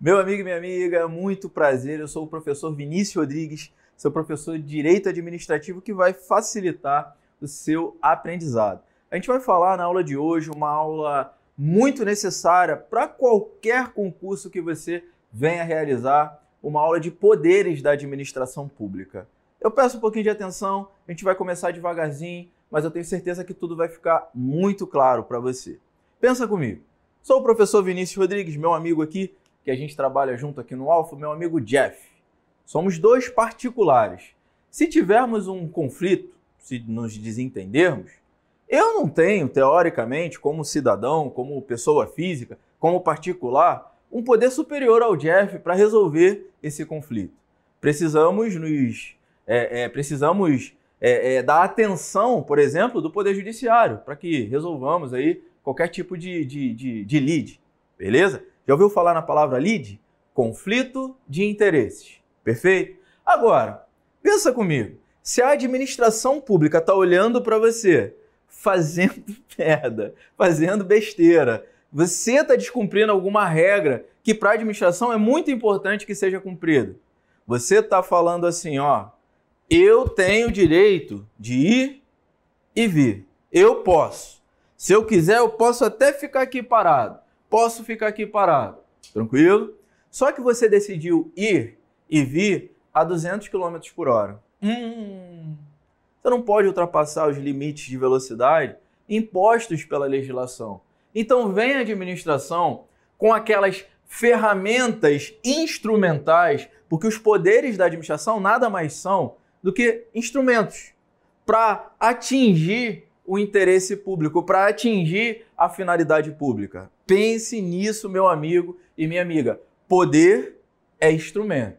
Meu amigo e minha amiga, muito prazer. Eu sou o professor Vinícius Rodrigues, seu professor de Direito Administrativo que vai facilitar o seu aprendizado. A gente vai falar na aula de hoje uma aula muito necessária para qualquer concurso que você venha realizar, uma aula de poderes da administração pública. Eu peço um pouquinho de atenção, a gente vai começar devagarzinho, mas eu tenho certeza que tudo vai ficar muito claro para você. Pensa comigo. Sou o professor Vinícius Rodrigues, meu amigo aqui, que a gente trabalha junto aqui no Alfa, meu amigo Jeff. Somos dois particulares. Se tivermos um conflito, se nos desentendermos, eu não tenho, teoricamente, como cidadão, como pessoa física, como particular, um poder superior ao Jeff para resolver esse conflito. Precisamos dar atenção, por exemplo, do Poder Judiciário, para que resolvamos aí qualquer tipo de lide, beleza? Já ouviu falar na palavra lide? Conflito de interesses, perfeito? Agora, pensa comigo, se a administração pública está olhando para você, fazendo merda, fazendo besteira, você está descumprindo alguma regra que para a administração é muito importante que seja cumprida. Você está falando assim, ó, eu tenho direito de ir e vir. Eu posso. Se eu quiser, eu posso até ficar aqui parado. Posso ficar aqui parado. Tranquilo? Só que você decidiu ir e vir a 200 km por hora. Você não pode ultrapassar os limites de velocidade impostos pela legislação. Então vem a administração com aquelas ferramentas instrumentais, porque os poderes da administração nada mais são do que instrumentos para atingir o interesse público, para atingir a finalidade pública. Pense nisso, meu amigo e minha amiga. Poder é instrumento.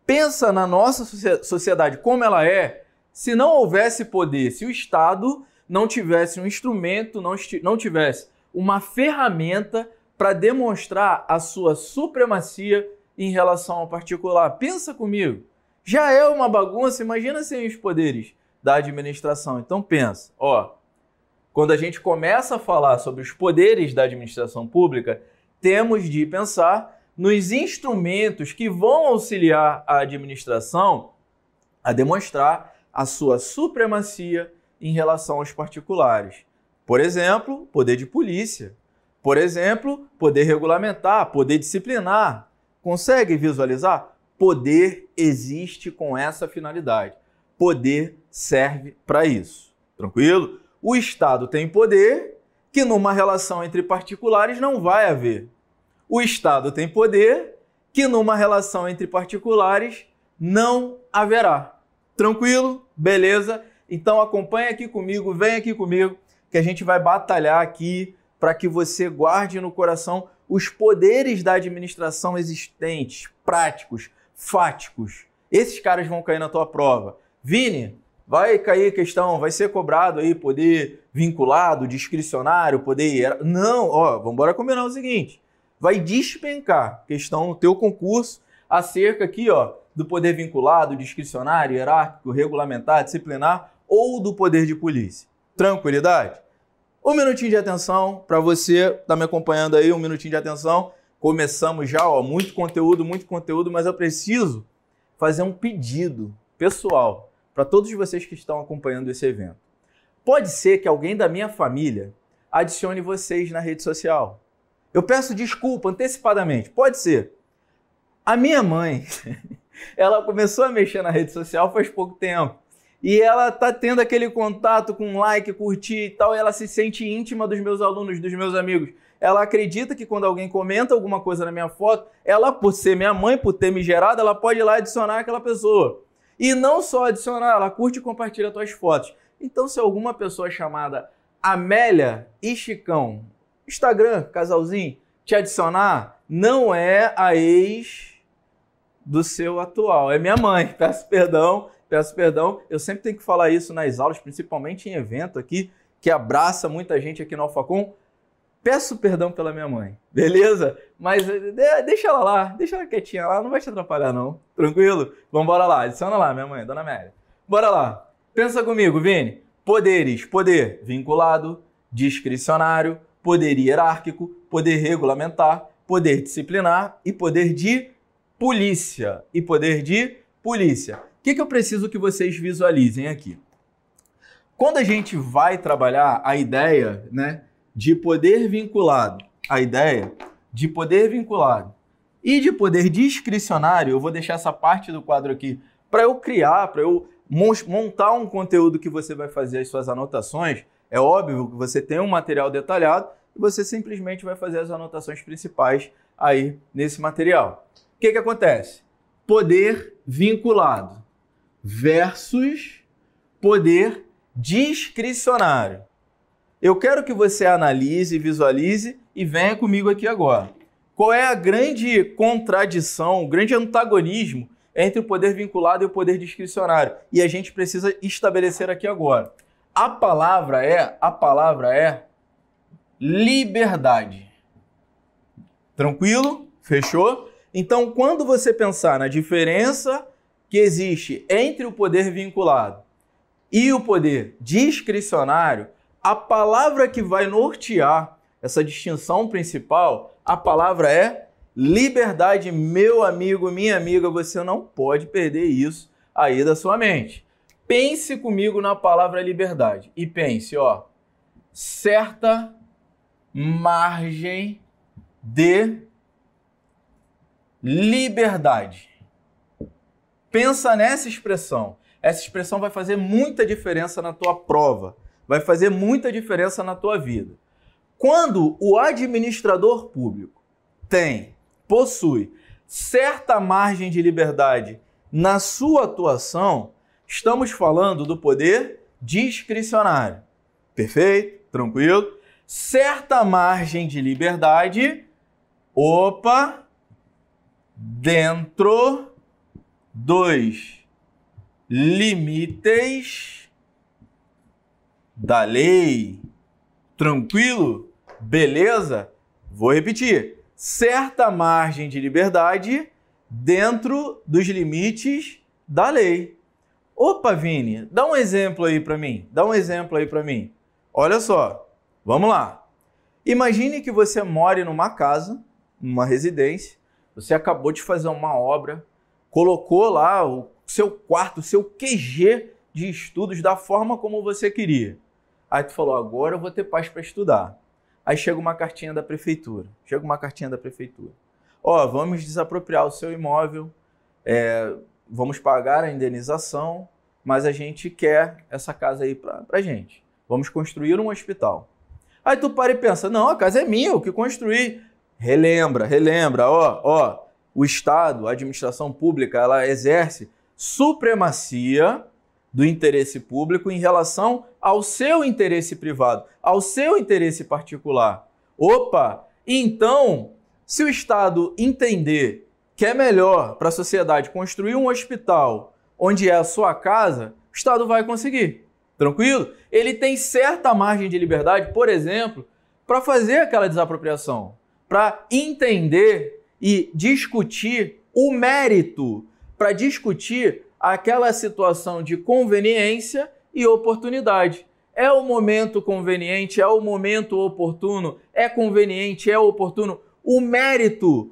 Pensa na nossa sociedade como ela é, se não houvesse poder, se o Estado não tivesse um instrumento, não tivesse uma ferramenta para demonstrar a sua supremacia em relação ao particular. Pensa comigo. Já é uma bagunça, imagina sem os poderes da administração. Então pensa, ó, quando a gente começa a falar sobre os poderes da administração pública, temos de pensar nos instrumentos que vão auxiliar a administração a demonstrar a sua supremacia em relação aos particulares. Por exemplo, poder de polícia. Por exemplo, poder regulamentar, poder disciplinar. Consegue visualizar? Poder existe com essa finalidade. Poder serve para isso. Tranquilo? O Estado tem poder que numa relação entre particulares não vai haver. O Estado tem poder que numa relação entre particulares não haverá. Tranquilo? Beleza? Então acompanha aqui comigo, vem aqui comigo, que a gente vai batalhar aqui para que você guarde no coração os poderes da administração existentes, práticos, fáticos. Esses caras vão cair na tua prova. Vini, vai cair questão, vai ser cobrado aí poder vinculado, discricionário, poder... Não, ó, vamos embora combinar o seguinte. Vai despencar questão no teu concurso acerca aqui, ó, do poder vinculado, discricionário, hierárquico, regulamentar, disciplinar ou do poder de polícia. Tranquilidade? Um minutinho de atenção para você que tá me acompanhando aí, um minutinho de atenção. Começamos já, ó, muito conteúdo, mas eu preciso fazer um pedido pessoal para todos vocês que estão acompanhando esse evento. Pode ser que alguém da minha família adicione vocês na rede social. Eu peço desculpa antecipadamente, pode ser. A minha mãe, ela começou a mexer na rede social faz pouco tempo. E ela tá tendo aquele contato com like, curtir e tal, e ela se sente íntima dos meus alunos, dos meus amigos. Ela acredita que quando alguém comenta alguma coisa na minha foto, ela, por ser minha mãe, por ter me gerado, ela pode ir lá adicionar aquela pessoa. E não só adicionar, ela curte e compartilha as tuas fotos. Então, se alguma pessoa chamada Amélia e Chicão, Instagram, casalzinho, te adicionar, não é a ex do seu atual, é minha mãe. Peço perdão. Eu sempre tenho que falar isso nas aulas, principalmente em evento aqui, que abraça muita gente aqui no Alfacom. Peço perdão pela minha mãe, beleza? Mas deixa ela lá, deixa ela quietinha lá, não vai te atrapalhar não, tranquilo? Vamos embora lá, adiciona lá, minha mãe, dona Amélia. Bora lá, pensa comigo, Vini. Poderes, poder vinculado, discricionário, poder hierárquico, poder regulamentar, poder disciplinar e poder de polícia. O que eu preciso que vocês visualizem aqui? Quando a gente vai trabalhar a ideia, né, de poder vinculado, e de poder discricionário, eu vou deixar essa parte do quadro aqui para eu criar, para eu montar um conteúdo que você vai fazer as suas anotações. É óbvio que você tem um material detalhado e você simplesmente vai fazer as anotações principais aí nesse material. O que acontece? Poder vinculado versus poder discricionário. Eu quero que você analise, visualize e venha comigo aqui agora. Qual é a grande contradição, o grande antagonismo entre o poder vinculado e o poder discricionário? E a gente precisa estabelecer aqui agora. A palavra é liberdade. Tranquilo? Fechou? Então, quando você pensar na diferença que existe entre o poder vinculado e o poder discricionário, a palavra que vai nortear essa distinção principal, a palavra é liberdade. Meu amigo, minha amiga, você não pode perder isso aí da sua mente. Pense comigo na palavra liberdade e pense, ó, certa margem de liberdade. Pensa nessa expressão. Essa expressão vai fazer muita diferença na tua prova, vai fazer muita diferença na tua vida. Quando o administrador público possui certa margem de liberdade na sua atuação, estamos falando do poder discricionário. Perfeito? Tranquilo? Certa margem de liberdade, dentro dos limites da lei. Tranquilo? Beleza? Vou repetir. Certa margem de liberdade dentro dos limites da lei. Opa, Vini, dá um exemplo aí para mim. Olha só, vamos lá. Imagine que você mora numa casa, numa residência, você acabou de fazer uma obra, colocou lá o seu quarto, o seu QG de estudos da forma como você queria. Aí tu falou, agora eu vou ter paz para estudar. Aí chega uma cartinha da prefeitura. Ó, vamos desapropriar o seu imóvel, vamos pagar a indenização, mas a gente quer essa casa aí pra gente. Vamos construir um hospital. Aí tu para e pensa, não, a casa é minha, eu que construí. Relembra, o Estado, a administração pública, ela exerce supremacia do interesse público em relação ao seu interesse privado, ao seu interesse particular. Então, se o Estado entender que é melhor para a sociedade construir um hospital onde é a sua casa, o Estado vai conseguir. Tranquilo? Ele tem certa margem de liberdade, por exemplo, para fazer aquela desapropriação, para entender e discutir o mérito, para discutir aquela situação de conveniência e oportunidade. É o momento conveniente, é o momento oportuno, é conveniente, é oportuno. O mérito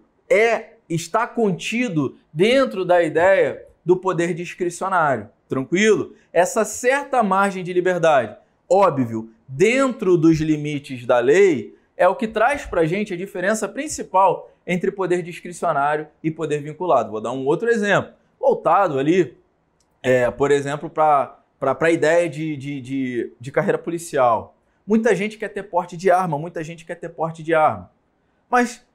está contido dentro da ideia do poder discricionário. Tranquilo? Essa certa margem de liberdade, óbvio, dentro dos limites da lei, é o que traz para a gente a diferença principal entre poder discricionário e poder vinculado. Vou dar um outro exemplo, voltado ali, por exemplo, para a ideia de carreira policial. Muita gente quer ter porte de arma, mas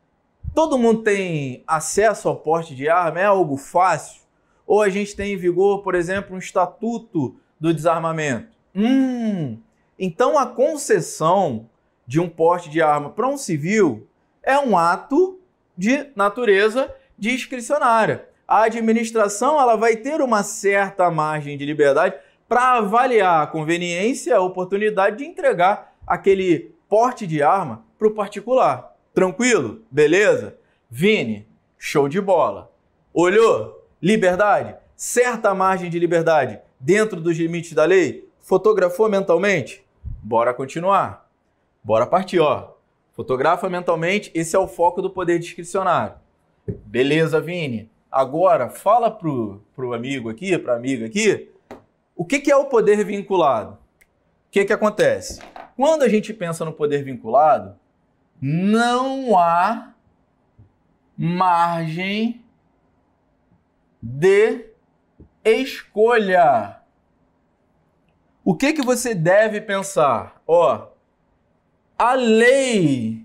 todo mundo tem acesso ao porte de arma? É algo fácil? Ou a gente tem em vigor, por exemplo, um estatuto do desarmamento? Então a concessão de um porte de arma para um civil é um ato de natureza discricionária. A administração ela vai ter uma certa margem de liberdade para avaliar a conveniência, a oportunidade de entregar aquele porte de arma para o particular. Tranquilo? Beleza? Vini, show de bola. Olhou? Liberdade? Certa margem de liberdade dentro dos limites da lei? Fotografou mentalmente? Bora continuar. Bora partir, ó. Fotografa mentalmente, esse é o foco do poder discricionário. Beleza, Vini? Agora, fala pro amigo aqui, pra amiga aqui, o que é o poder vinculado? O que acontece? Quando a gente pensa no poder vinculado, não há margem de escolha. O que você deve pensar? Ó, a lei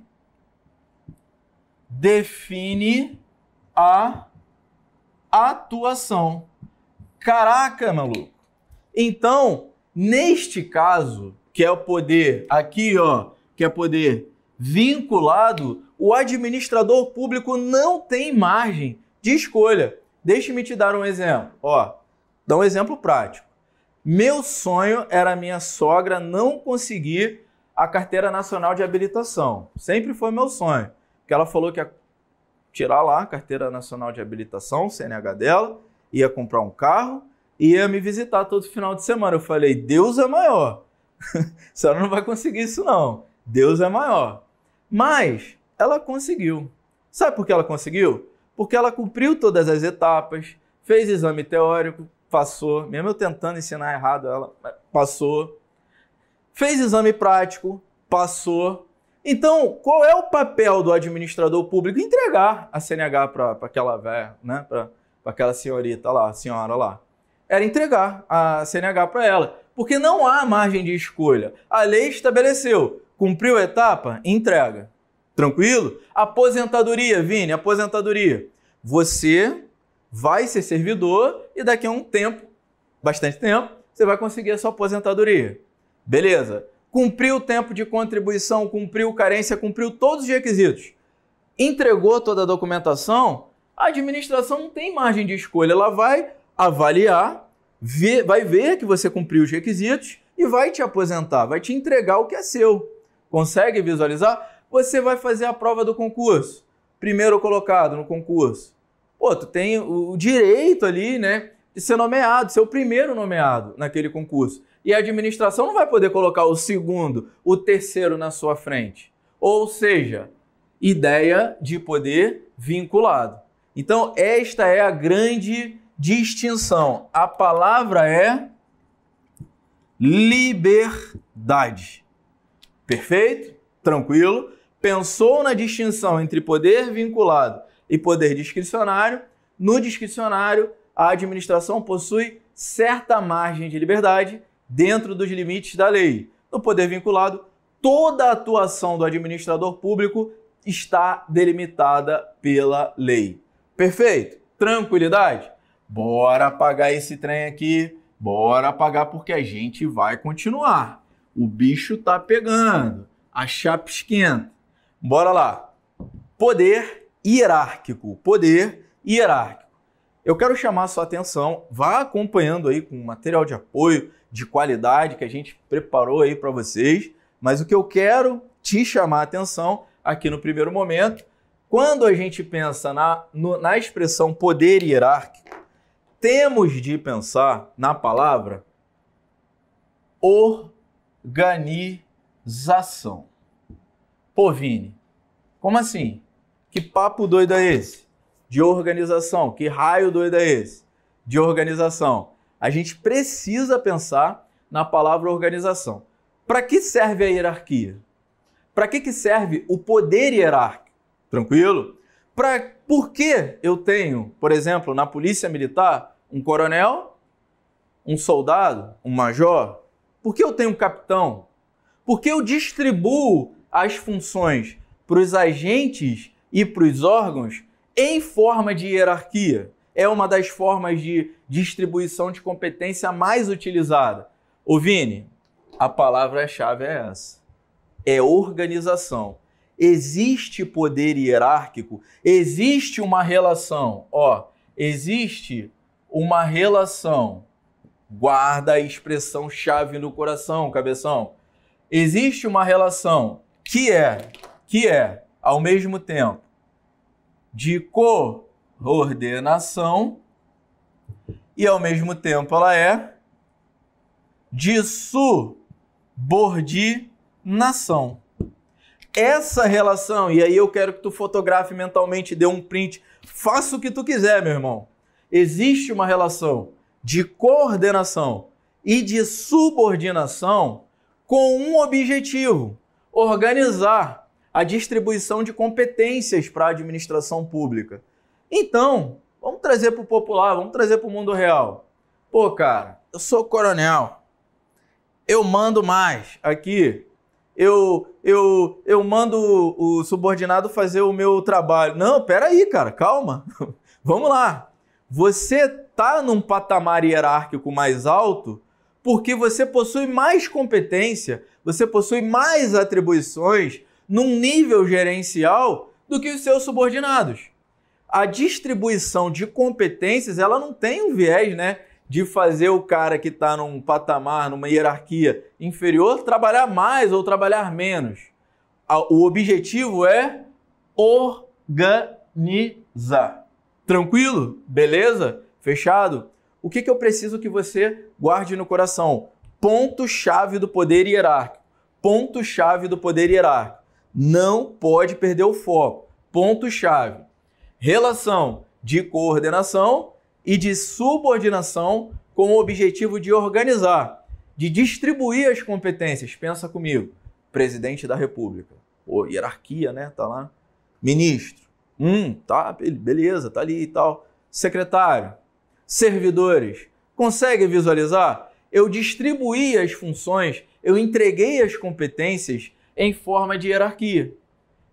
define a atuação. Caraca, maluco. Então, neste caso, que é o poder aqui, ó, que é poder vinculado, o administrador público não tem margem de escolha. Deixe-me te dar um exemplo. Ó, dá um exemplo prático. Meu sonho era a minha sogra não conseguir a Carteira Nacional de Habilitação. Sempre foi meu sonho. Porque ela falou que ia tirar lá a Carteira Nacional de Habilitação, o CNH dela, ia comprar um carro e ia me visitar todo final de semana. Eu falei, Deus é maior. A senhora não vai conseguir isso não. Deus é maior. Mas ela conseguiu. Sabe por que ela conseguiu? Porque ela cumpriu todas as etapas, fez exame teórico, passou, mesmo eu tentando ensinar errado ela, passou. Fez exame prático, passou. Então, qual é o papel do administrador público? Entregar a CNH para aquela velha, né? Para aquela senhorita lá, a senhora lá. Era entregar a CNH para ela. Porque não há margem de escolha. A lei estabeleceu. Cumpriu a etapa? Entrega. Tranquilo? Aposentadoria, Vini, aposentadoria. Você vai ser servidor e daqui a um tempo, bastante tempo, você vai conseguir a sua aposentadoria. Beleza. Cumpriu o tempo de contribuição, cumpriu carência, cumpriu todos os requisitos. Entregou toda a documentação, a administração não tem margem de escolha. Ela vai avaliar, vai ver que você cumpriu os requisitos e vai te aposentar, vai te entregar o que é seu. Consegue visualizar? Você vai fazer a prova do concurso. Primeiro colocado no concurso. Pô, tu tem o direito ali, né, de ser nomeado, ser o primeiro nomeado naquele concurso. E a administração não vai poder colocar o segundo, o terceiro na sua frente. Ou seja, ideia de poder vinculado. Então, esta é a grande distinção. A palavra é liberdade. Perfeito? Tranquilo? Pensou na distinção entre poder vinculado e poder discricionário? No discricionário, a administração possui certa margem de liberdade dentro dos limites da lei. No poder vinculado, toda a atuação do administrador público está delimitada pela lei. Perfeito? Tranquilidade? Bora apagar esse trem aqui, bora apagar porque a gente vai continuar. O bicho tá pegando, a chapa esquenta. Bora lá. Poder hierárquico. Poder hierárquico. Eu quero chamar a sua atenção, vá acompanhando aí com material de apoio, de qualidade que a gente preparou aí para vocês, mas o que eu quero te chamar a atenção aqui no primeiro momento, quando a gente pensa na expressão poder hierárquico, temos de pensar na palavra organização. Pô, Vini, como assim? Que papo doido é esse? De organização. Que raio doido é esse? De organização. A gente precisa pensar na palavra organização. Para que serve a hierarquia? Para que serve o poder hierárquico? Tranquilo? Por que eu tenho, por exemplo, na polícia militar, um coronel, um soldado, um major? Por que eu tenho um capitão? Por que eu distribuo as funções para os agentes e para os órgãos em forma de hierarquia? É uma das formas de distribuição de competência mais utilizada. Ô Vini, a palavra-chave é essa. É organização. Existe poder hierárquico, existe uma relação. Ó, existe uma relação. Guarda a expressão-chave no coração, cabeção. Existe uma relação que é, ao mesmo tempo, de coordenação e, ao mesmo tempo, ela é de subordinação. essa relação, e aí eu quero que tu fotografe mentalmente, dê um print, faça o que tu quiser, meu irmão. Existe uma relação de coordenação e de subordinação com um objetivo: organizar a distribuição de competências para a administração pública. Então, vamos trazer para o popular, vamos trazer para o mundo real. Pô, cara, eu sou coronel, eu mando mais aqui, eu mando o subordinado fazer o meu trabalho. Não, peraí, cara, calma, vamos lá. Você tá num patamar hierárquico mais alto porque você possui mais competência, você possui mais atribuições num nível gerencial do que os seus subordinados. A distribuição de competências, ela não tem um viés, né, de fazer o cara que está num patamar, numa hierarquia inferior, trabalhar mais ou trabalhar menos. O objetivo é organizar. Tranquilo? Beleza? Fechado? O que eu preciso que você guarde no coração? Ponto-chave do poder hierárquico. Ponto-chave do poder hierárquico. Não pode perder o foco. Ponto-chave. Relação de coordenação e de subordinação com o objetivo de organizar, de distribuir as competências. Pensa comigo. Presidente da República. Pô, hierarquia, né? Tá lá. Ministro. Tá, beleza, tá ali e tal. Secretário. Servidores. Consegue visualizar? Eu distribuí as funções, eu entreguei as competências em forma de hierarquia.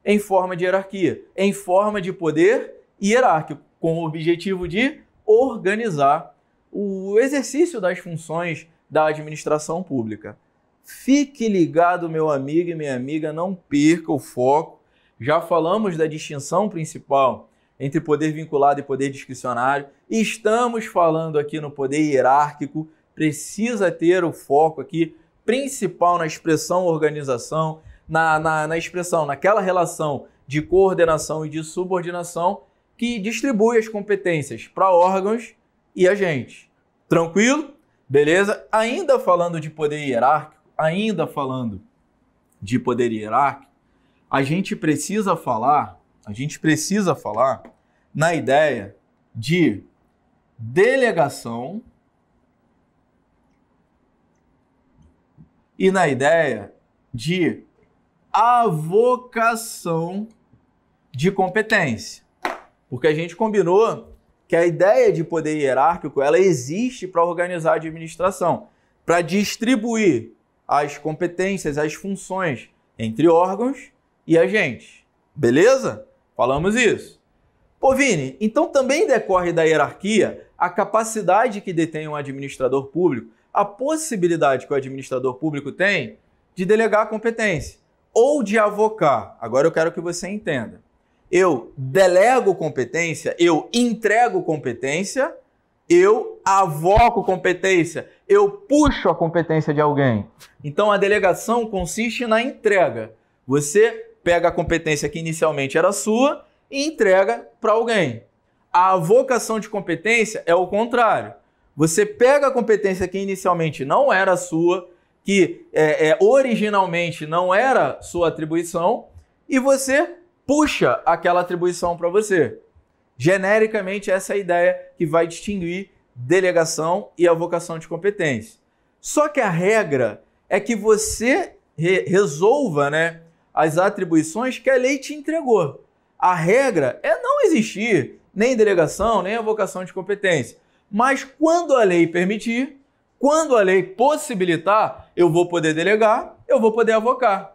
Em forma de hierarquia. Em forma de poder hierárquico, com o objetivo de organizar o exercício das funções da administração pública. Fique ligado, meu amigo e minha amiga, não perca o foco. Já falamos da distinção principal entre poder vinculado e poder discricionário. Estamos falando aqui no poder hierárquico. Precisa ter o foco aqui principal na expressão organização, na expressão, naquela relação de coordenação e de subordinação que distribui as competências para órgãos e agentes. Tranquilo? Beleza? Ainda falando de poder hierárquico, a gente precisa falar na ideia de delegação e na ideia de avocação de competência. Porque a gente combinou que a ideia de poder hierárquico, ela existe para organizar a administração, para distribuir as competências, as funções entre órgãos e agentes. Beleza? Falamos isso. Pô, Vini, então também decorre da hierarquia a capacidade que detém um administrador público, a possibilidade que o administrador público tem de delegar a competência ou de avocar. Agora eu quero que você entenda. Eu delego competência, eu entrego competência, eu avoco competência, eu puxo a competência de alguém. Então a delegação consiste na entrega. Você pega a competência que inicialmente era sua e entrega para alguém. A avocação de competência é o contrário. Você pega a competência que inicialmente não era sua, que originalmente não era sua atribuição, e você puxa aquela atribuição para você. Genericamente, essa é a ideia que vai distinguir delegação e avocação de competência. Só que a regra é que você resolva, né, as atribuições que a lei te entregou. A regra é não existir nem delegação, nem avocação de competência. Mas quando a lei permitir, quando a lei possibilitar, eu vou poder delegar, eu vou poder avocar.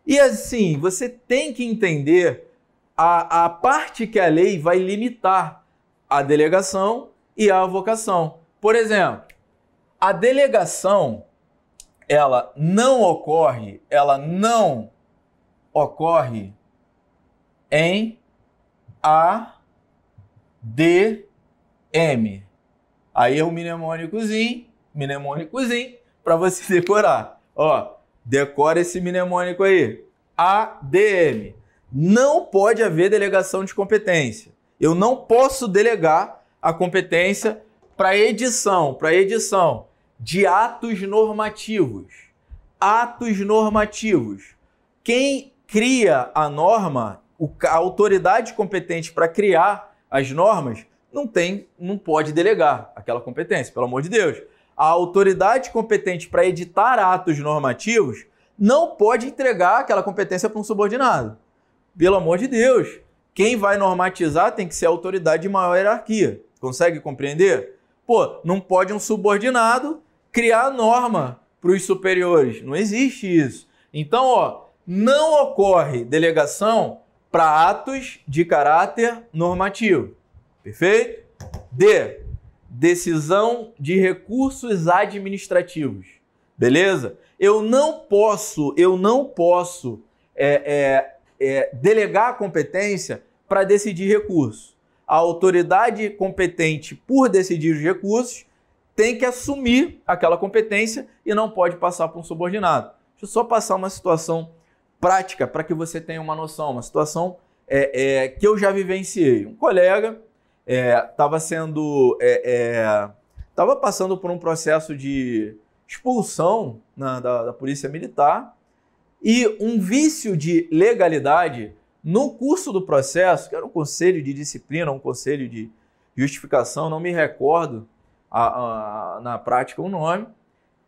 E assim, você tem que entender a parte que a lei vai limitar a delegação e a avocação. Por exemplo, a delegação, ela não ocorre em ADM. Aí é um mnemônicozinho, para você decorar. Ó, decora esse mnemônico aí. ADM. Não pode haver delegação de competência. Eu não posso delegar a competência para edição de atos normativos. Atos normativos. Quem cria a norma, a autoridade competente para criar as normas não pode delegar aquela competência, pelo amor de Deus. A autoridade competente para editar atos normativos não pode entregar aquela competência para um subordinado. Pelo amor de Deus. Quem vai normatizar tem que ser a autoridade de maior hierarquia. Consegue compreender? Pô, não pode um subordinado criar norma para os superiores. Não existe isso. Então, ó, não ocorre delegação para atos de caráter normativo. Perfeito? D. Decisão de recursos administrativos. Beleza? Eu não posso delegar a competência para decidir recurso. A autoridade competente por decidir os recursos tem que assumir aquela competência e não pode passar para um subordinado. Deixa eu só passar uma situação prática para que você tenha uma noção, uma situação que eu já vivenciei. Um colega estava passando por um processo de expulsão da Polícia Militar e um vício de legalidade no curso do processo, que era um conselho de disciplina, um conselho de justificação, não me recordo na prática o nome,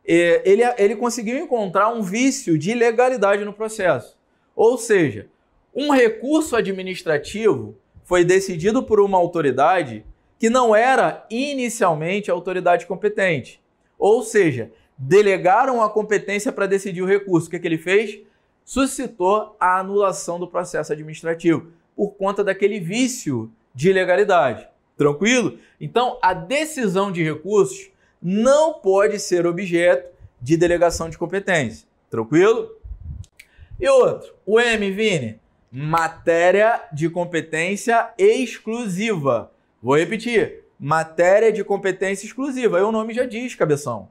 ele conseguiu encontrar um vício de ilegalidade no processo. Ou seja, um recurso administrativo foi decidido por uma autoridade que não era inicialmente a autoridade competente. Ou seja, delegaram a competência para decidir o recurso. O que ele fez? Suscitou a anulação do processo administrativo por conta daquele vício de ilegalidade. Tranquilo? Então, a decisão de recursos não pode ser objeto de delegação de competência. Tranquilo? E outro, o M, Vini, matéria de competência exclusiva. Vou repetir, matéria de competência exclusiva. Aí o nome já diz, cabeção.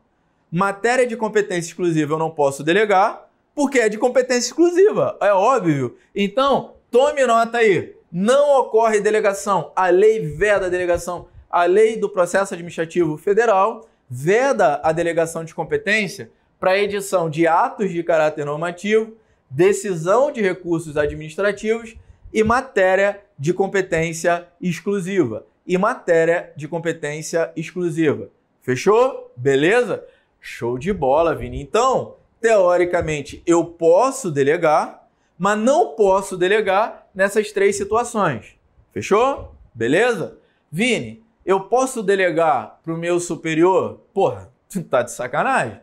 Matéria de competência exclusiva eu não posso delegar porque é de competência exclusiva. É óbvio. Então, tome nota aí. Não ocorre delegação. A lei veda a delegação. A lei do processo administrativo federal veda a delegação de competência para a edição de atos de caráter normativo, decisão de recursos administrativos e matéria de competência exclusiva. E matéria de competência exclusiva. Fechou? Beleza? Show de bola, Vini. Então, teoricamente, eu posso delegar, mas não posso delegar nessas três situações. Fechou? Beleza? Vini, eu posso delegar para o meu superior? Porra, tu tá de sacanagem?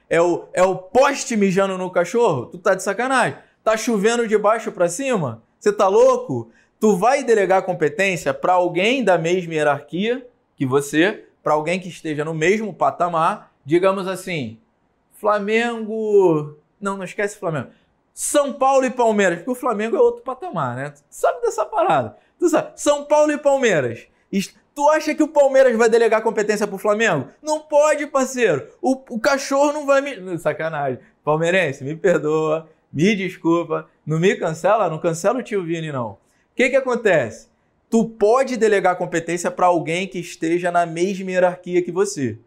É o poste mijando no cachorro? Tu tá de sacanagem? Tá chovendo de baixo para cima? Você tá louco? Tu vai delegar competência para alguém da mesma hierarquia que você, para alguém que esteja no mesmo patamar, digamos assim, Flamengo... Não esquece Flamengo. São Paulo e Palmeiras, porque o Flamengo é outro patamar, né? Tu sabe dessa parada. Tu sabe. São Paulo e Palmeiras. Tu acha que o Palmeiras vai delegar competência pro Flamengo? Não pode, parceiro. O cachorro não vai me... Sacanagem. Palmeirense, me perdoa, me desculpa. Não me cancela, não cancela o tio Vini, não. O que acontece? Tu pode delegar competência para alguém que esteja na mesma hierarquia que você.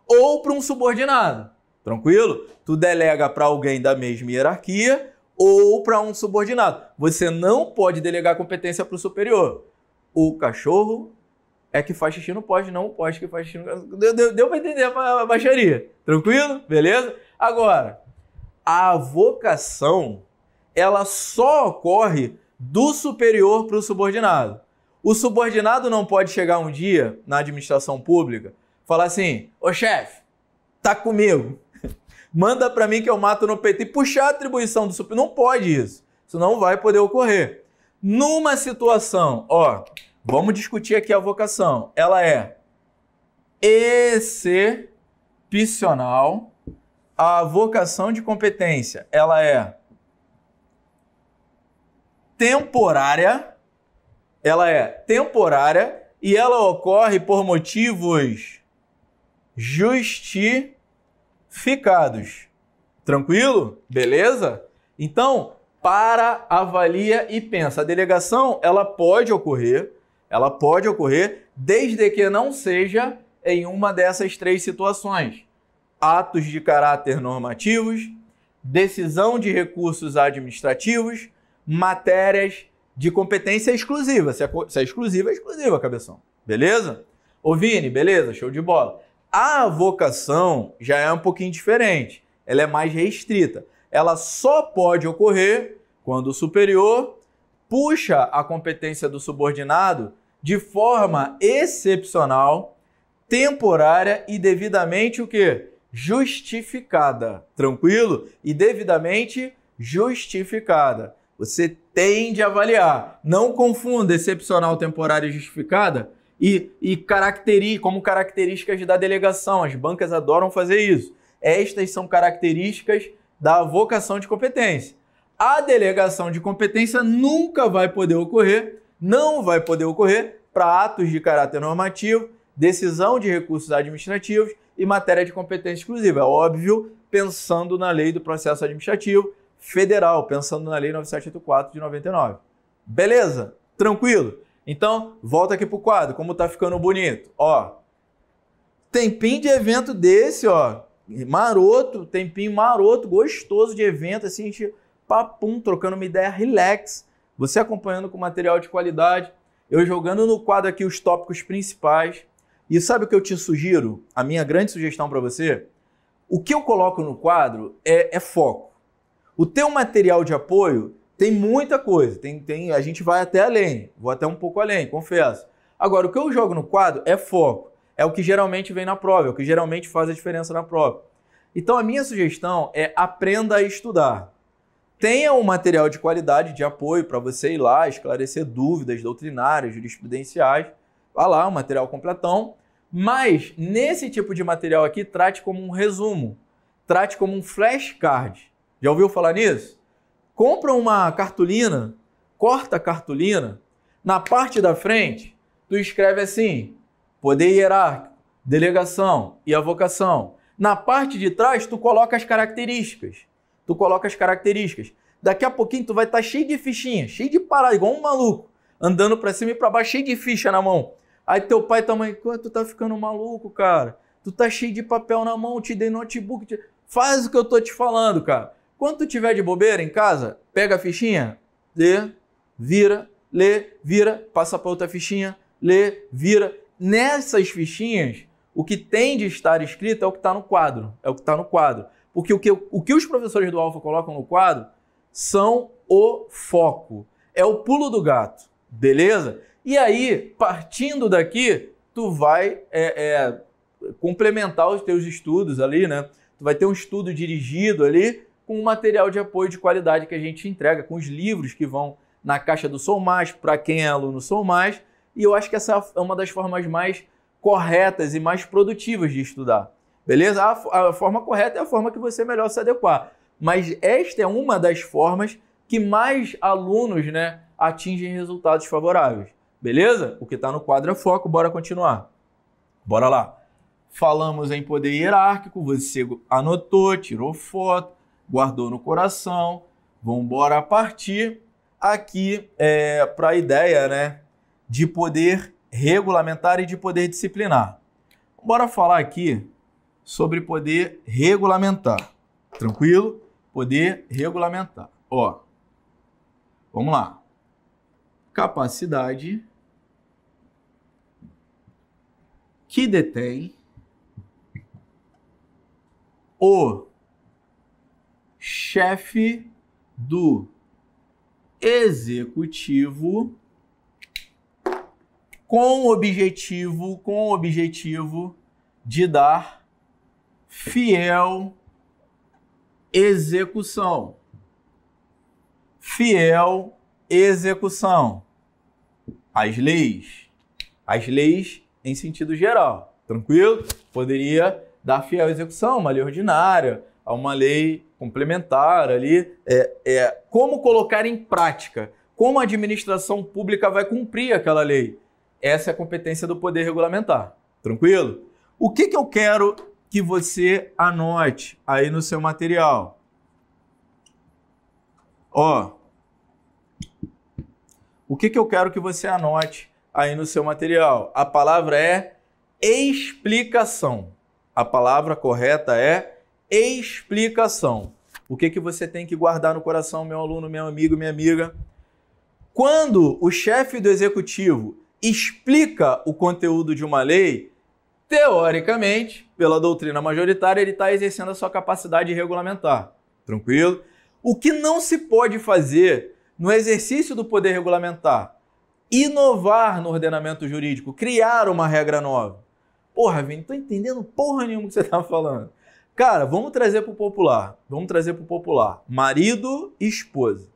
Ou para um subordinado. Tranquilo? Tu delega para alguém da mesma hierarquia ou para um subordinado. Você não pode delegar competência para o superior. O cachorro é que faz xixi no poste, não o poste que faz xixi no... Deu para entender a baixaria. Tranquilo? Beleza? Agora, a avocação, ela só ocorre do superior para o subordinado. O subordinado não pode chegar um dia na administração pública e falar assim, ô chefe, tá comigo, manda para mim que eu mato no peito e puxar a atribuição do superior. Não pode isso. Isso não vai poder ocorrer. Numa situação, ó, vamos discutir aqui a avocação. Ela é excepcional. A avocação de competência, ela é temporária. Ela é temporária e ela ocorre por motivos justificados. Tranquilo? Beleza? Então, para, avalia e pensa. A delegação, ela pode ocorrer desde que não seja em uma dessas três situações. Atos de caráter normativos, decisão de recursos administrativos, matérias de competência exclusiva. Se é exclusiva, cabeção. Beleza? Ô Vini, beleza? Show de bola. A vocação já é um pouquinho diferente. Ela é mais restrita. Ela só pode ocorrer quando o superior puxa a competência do subordinado de forma excepcional, temporária e devidamente o quê? Justificada. Tranquilo? E devidamente justificada. Você tem de avaliar. Não confunda excepcional, temporária e justificada como características da delegação. As bancas adoram fazer isso. Estas são características da vocação de competência. A delegação de competência nunca vai poder ocorrer, não vai poder ocorrer para atos de caráter normativo, decisão de recursos administrativos e matéria de competência exclusiva. É óbvio, pensando na Lei do Processo Administrativo Federal, pensando na Lei 9784 de 99. Beleza? Tranquilo? Então, volta aqui pro quadro, como tá ficando bonito. Ó, tempinho de evento desse, ó, maroto, tempinho maroto, gostoso de evento, assim, a gente papum, trocando uma ideia relax, você acompanhando com material de qualidade, eu jogando no quadro aqui os tópicos principais. E sabe o que eu te sugiro? A minha grande sugestão para você? O que eu coloco no quadro é foco. O teu material de apoio tem muita coisa, a gente vai até além, vou até um pouco além, confesso. Agora, o que eu jogo no quadro é foco, é o que geralmente vem na prova, é o que geralmente faz a diferença na prova. Então, a minha sugestão é aprenda a estudar. Tenha um material de qualidade de apoio para você ir lá esclarecer dúvidas doutrinárias, jurisprudenciais, vá lá, um material completão, mas nesse tipo de material aqui, trate como um resumo, trate como um flashcard. Já ouviu falar nisso? Compra uma cartolina, corta a cartolina, na parte da frente, tu escreve assim, poder hierárquico, delegação e avocação. Na parte de trás, tu coloca as características. Daqui a pouquinho, tu vai estar cheio de fichinha, cheio de parada, igual um maluco, andando pra cima e pra baixo, cheio de ficha na mão. Aí teu pai e tua mãe, tu tá ficando maluco, cara. Tu tá cheio de papel na mão, te dei notebook. Faz o que eu tô te falando, cara. Quando tu tiver de bobeira em casa, pega a fichinha, lê, vira, passa para outra fichinha, lê, vira. Nessas fichinhas, o que tem de estar escrito é o que está no quadro. Porque o que os professores do Alfa colocam no quadro são o foco. É o pulo do gato, beleza? E aí, partindo daqui, tu vai complementar os teus estudos ali, né? Tu vai ter um estudo dirigido ali, com o material de apoio de qualidade que a gente entrega, com os livros que vão na caixa do Sou Mais, para quem é aluno Sou Mais, e eu acho que essa é uma das formas mais corretas e mais produtivas de estudar, beleza? A forma correta é a forma que você melhor se adequar, mas esta é uma das formas que mais alunos, né, atingem resultados favoráveis, beleza? O que está no quadro é foco, bora continuar. Bora lá. Falamos em poder hierárquico, você anotou, tirou foto, guardou no coração. Vamos embora partir aqui para a ideia, né, de poder regulamentar e de poder disciplinar. Bora falar aqui sobre poder regulamentar. Tranquilo? Poder regulamentar. Ó, vamos lá. Capacidade que detém o chefe do executivo com o objetivo de dar fiel execução. Fiel execução. As leis em sentido geral. Tranquilo? Poderia dar fiel execução, uma lei ordinária, a uma lei complementar ali, como colocar em prática, como a administração pública vai cumprir aquela lei. Essa é a competência do poder regulamentar. Tranquilo? O que eu quero que você anote aí no seu material? Ó, o que eu quero que você anote aí no seu material? A palavra é explicação. A palavra correta é explicação. O que você tem que guardar no coração, meu aluno, meu amigo, minha amiga? Quando o chefe do executivo explica o conteúdo de uma lei, teoricamente, pela doutrina majoritária, ele está exercendo a sua capacidade regulamentar. Tranquilo? O que não se pode fazer no exercício do poder regulamentar? Inovar no ordenamento jurídico, criar uma regra nova. Porra, Vini, não tô entendendo porra nenhuma que você tá falando. Cara, vamos trazer para o popular. Vamos trazer para o popular. Marido e esposa.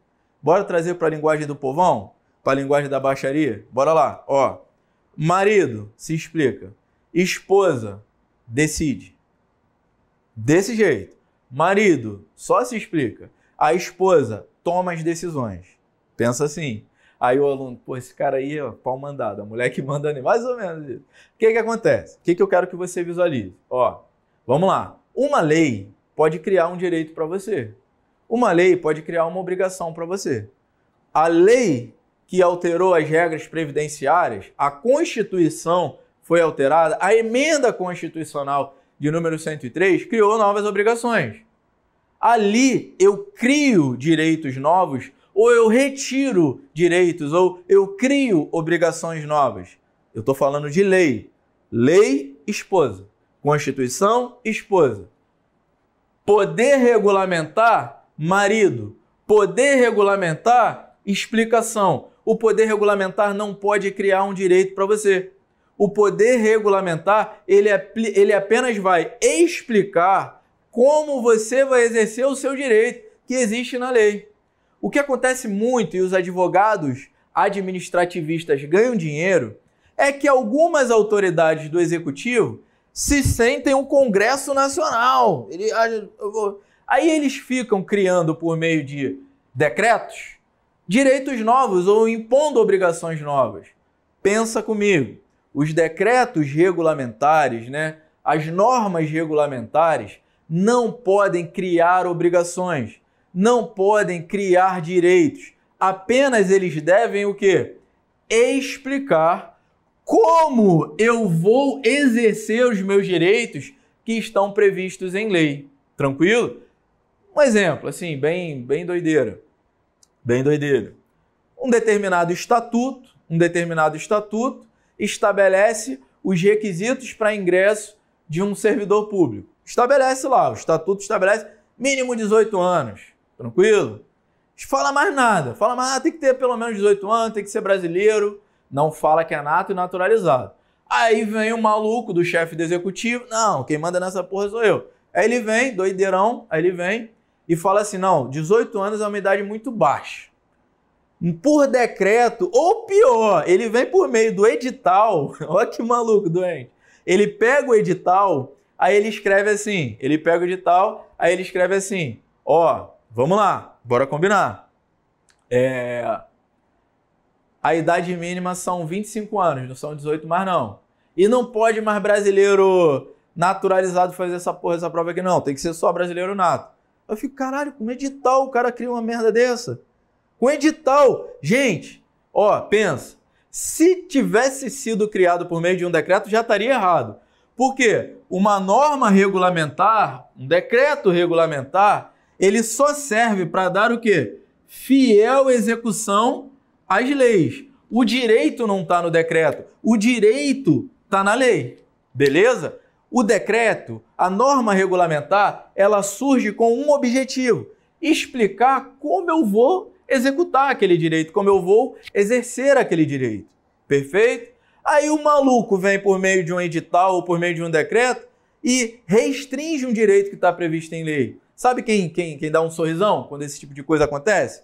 Bora trazer para a linguagem do povão? Para a linguagem da baixaria? Bora lá. Ó, marido se explica. Esposa decide. Desse jeito. Marido só se explica. A esposa toma as decisões. Pensa assim. Aí o aluno, pô, esse cara aí é pau mandado. A mulher que manda nem mais ou menos isso. O que acontece? O que eu quero que você visualize? Ó, vamos lá. Uma lei pode criar um direito para você. Uma lei pode criar uma obrigação para você. A lei que alterou as regras previdenciárias, a Constituição foi alterada, a emenda constitucional de número 103 criou novas obrigações. Ali eu crio direitos novos, ou eu retiro direitos, ou eu crio obrigações novas. Eu estou falando de lei. Lei, esposa. Constituição, esposa. Poder regulamentar, marido. Poder regulamentar, explicação. O poder regulamentar não pode criar um direito para você. O poder regulamentar, ele apenas vai explicar como você vai exercer o seu direito que existe na lei. O que acontece muito, e os advogados administrativistas ganham dinheiro, é que algumas autoridades do executivo se sentem um Congresso Nacional. Aí eles ficam criando, por meio de decretos, direitos novos ou impondo obrigações novas. Pensa comigo, os decretos regulamentares, né, as normas regulamentares não podem criar obrigações, não podem criar direitos. Apenas eles devem o quê? Explicar como eu vou exercer os meus direitos que estão previstos em lei. Tranquilo? Um exemplo, assim, bem doideira. Bem doideira. Um determinado estatuto estabelece os requisitos para ingresso de um servidor público. Estabelece lá, o estatuto estabelece mínimo 18 anos. Tranquilo? Fala mais nada, tem que ter pelo menos 18 anos, tem que ser brasileiro, não fala que é nato e naturalizado. Aí vem o maluco do chefe do executivo, não, quem manda nessa porra sou eu. Aí ele vem, doideirão, aí ele vem e fala assim, não, 18 anos é uma idade muito baixa. Por decreto, ou pior, ele vem por meio do edital, olha que maluco doente, ele pega o edital, aí ele escreve assim, ó, vamos lá, bora combinar. A idade mínima são 25 anos, não são 18 mais não. E não pode mais brasileiro naturalizado fazer essa prova aqui não, tem que ser só brasileiro nato. Eu fico, caralho, com edital o cara cria uma merda dessa? Com edital, gente, ó, pensa, se tivesse sido criado por meio de um decreto já estaria errado. Por quê? Uma norma regulamentar, um decreto regulamentar, ele só serve para dar o quê? Fiel execução às leis. O direito não está no decreto, o direito está na lei, beleza? O decreto, a norma regulamentar, ela surge com um objetivo, explicar como eu vou executar aquele direito, como eu vou exercer aquele direito, perfeito? Aí o maluco vem por meio de um edital ou por meio de um decreto e restringe um direito que está previsto em lei. Sabe quem dá um sorrisão quando esse tipo de coisa acontece?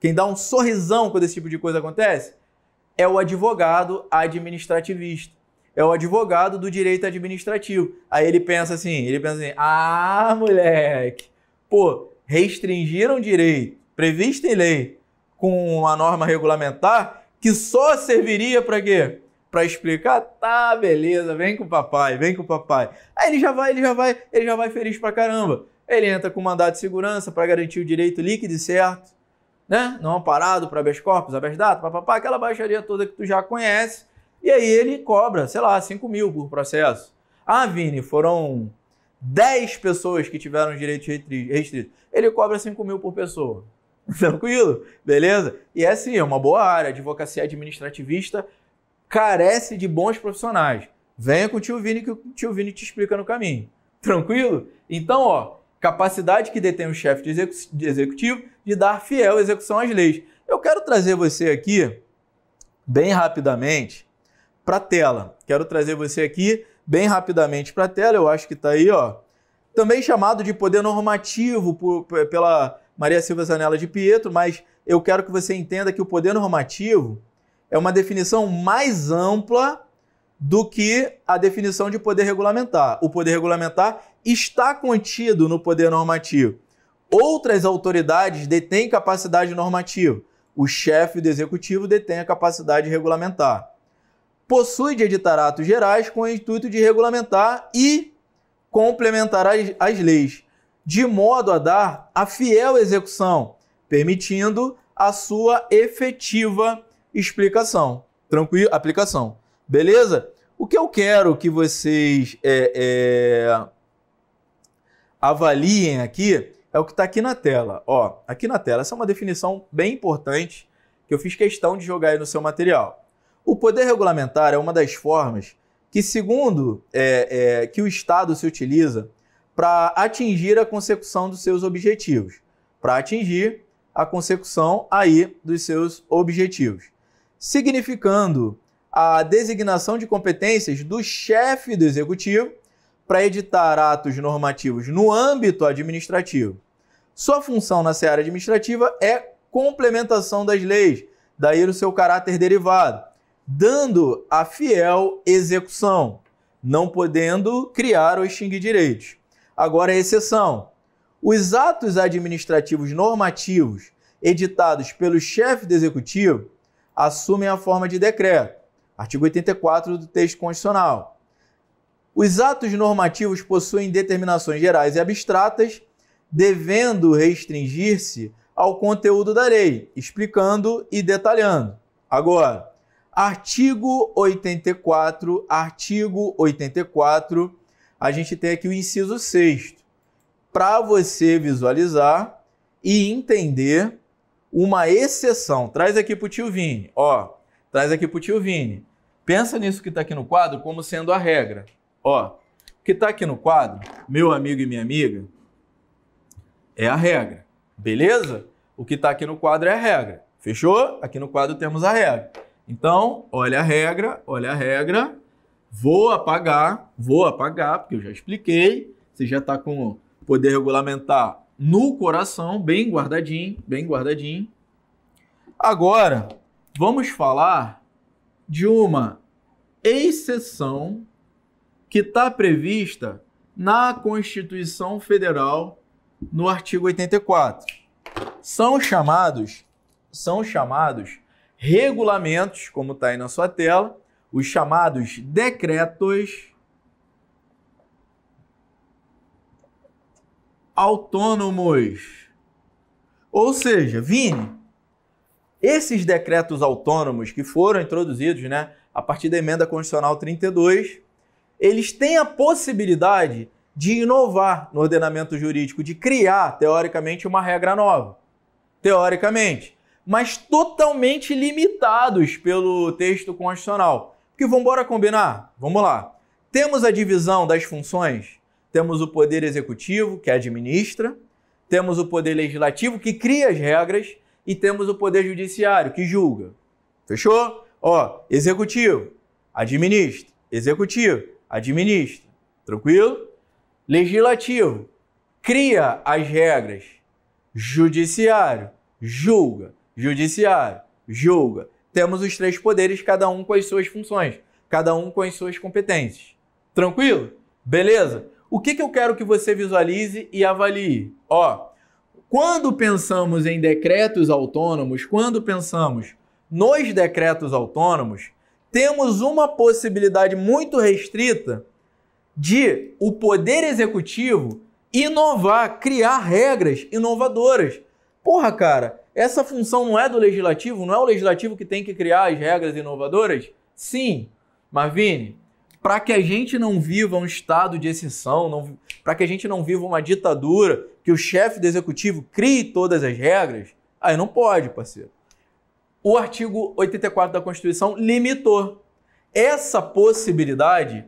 Quem dá um sorrisão quando esse tipo de coisa acontece? É o advogado administrativista. É o advogado do direito administrativo. Aí ele pensa assim, ah, moleque, pô, restringiram direito previsto em lei com uma norma regulamentar que só serviria para quê? Para explicar, tá, beleza, vem com o papai. Aí ele já vai feliz pra caramba. Ele entra com mandado de segurança para garantir o direito líquido e certo, né? Não amparado para habeas corpus, habeas data, papapá, aquela baixaria toda que tu já conhece. E aí ele cobra, sei lá, 5 mil por processo. Ah, Vini, foram 10 pessoas que tiveram direitos restritos, ele cobra 5 mil por pessoa. Tranquilo? Beleza? E é assim, é uma boa área. A advocacia administrativista carece de bons profissionais. Venha com o tio Vini que o tio Vini te explica no caminho. Tranquilo? Então, ó, capacidade que detém o chefe de executivo de dar fiel execução às leis. Eu quero trazer você aqui, bem rapidamente, para a tela. Quero trazer você aqui, bem rapidamente, para a tela. Eu acho que está aí, ó. Também chamado de poder normativo pela Maria Silvia Zanella de Pietro, mas eu quero que você entenda que o poder normativo é uma definição mais ampla do que a definição de poder regulamentar. O poder regulamentar está contido no poder normativo. Outras autoridades detêm capacidade normativa. O chefe do executivo detém a capacidade regulamentar. Possui de editar atos gerais com o intuito de regulamentar e complementar as leis, de modo a dar a fiel execução, permitindo a sua efetiva explicação. Tranquilo? Aplicação. Beleza? O que eu quero que vocês avaliem aqui é o que está aqui na tela. Ó, aqui na tela, essa é uma definição bem importante que eu fiz questão de jogar aí no seu material. O poder regulamentar é uma das formas que, segundo que o Estado se utiliza para atingir a consecução dos seus objetivos. Para atingir a consecução aí dos seus objetivos. Significando a designação de competências do chefe do executivo para editar atos normativos no âmbito administrativo. Sua função na seara administrativa é complementação das leis, daí o seu caráter derivado, dando a fiel execução, não podendo criar ou extinguir direitos. Agora, a exceção. Os atos administrativos normativos editados pelo chefe do executivo assumem a forma de decreto. Artigo 84 do texto constitucional. Os atos normativos possuem determinações gerais e abstratas, devendo restringir-se ao conteúdo da lei, explicando e detalhando. Agora, artigo 84, a gente tem aqui o inciso 6º, para você visualizar e entender uma exceção. Traz aqui para o tio Vini, ó, traz aqui para o tio Vini. Pensa nisso que está aqui no quadro como sendo a regra. Ó, o que está aqui no quadro, meu amigo e minha amiga, é a regra, beleza? O que está aqui no quadro é a regra, fechou? Aqui no quadro temos a regra. Então, olha a regra, vou apagar, porque eu já expliquei, você já está com o poder regulamentar no coração, bem guardadinho, bem guardadinho. Agora, vamos falar de uma exceção que está prevista na Constituição Federal no artigo 84. São chamados regulamentos, como está aí na sua tela, os chamados decretos autônomos. Ou seja, Vini, esses decretos autônomos que foram introduzidos, né, a partir da emenda constitucional 32, eles têm a possibilidade de inovar no ordenamento jurídico, de criar, teoricamente, uma regra nova. Teoricamente. Mas totalmente limitados pelo texto constitucional. Porque vamos embora combinar? Vamos lá. Temos a divisão das funções. Temos o poder executivo, que administra. Temos o poder legislativo, que cria as regras. E temos o poder judiciário, que julga. Fechou? Ó, executivo, administra. Executivo, administra. Tranquilo? Legislativo, cria as regras. Judiciário, julga. Judiciário, julga. Temos os três poderes, cada um com as suas funções, cada um com as suas competências. Tranquilo? Beleza? O que eu quero que você visualize e avalie? Ó, quando pensamos em decretos autônomos, quando pensamos nos decretos autônomos, temos uma possibilidade muito restrita de o poder executivo inovar, criar regras inovadoras. Porra, cara, essa função não é do legislativo? Não é o legislativo que tem que criar as regras inovadoras? Sim, mas Vini, para que a gente não viva um estado de exceção, para que a gente não viva uma ditadura, que o chefe do executivo crie todas as regras, aí não pode, parceiro. O artigo 84 da Constituição limitou essa possibilidade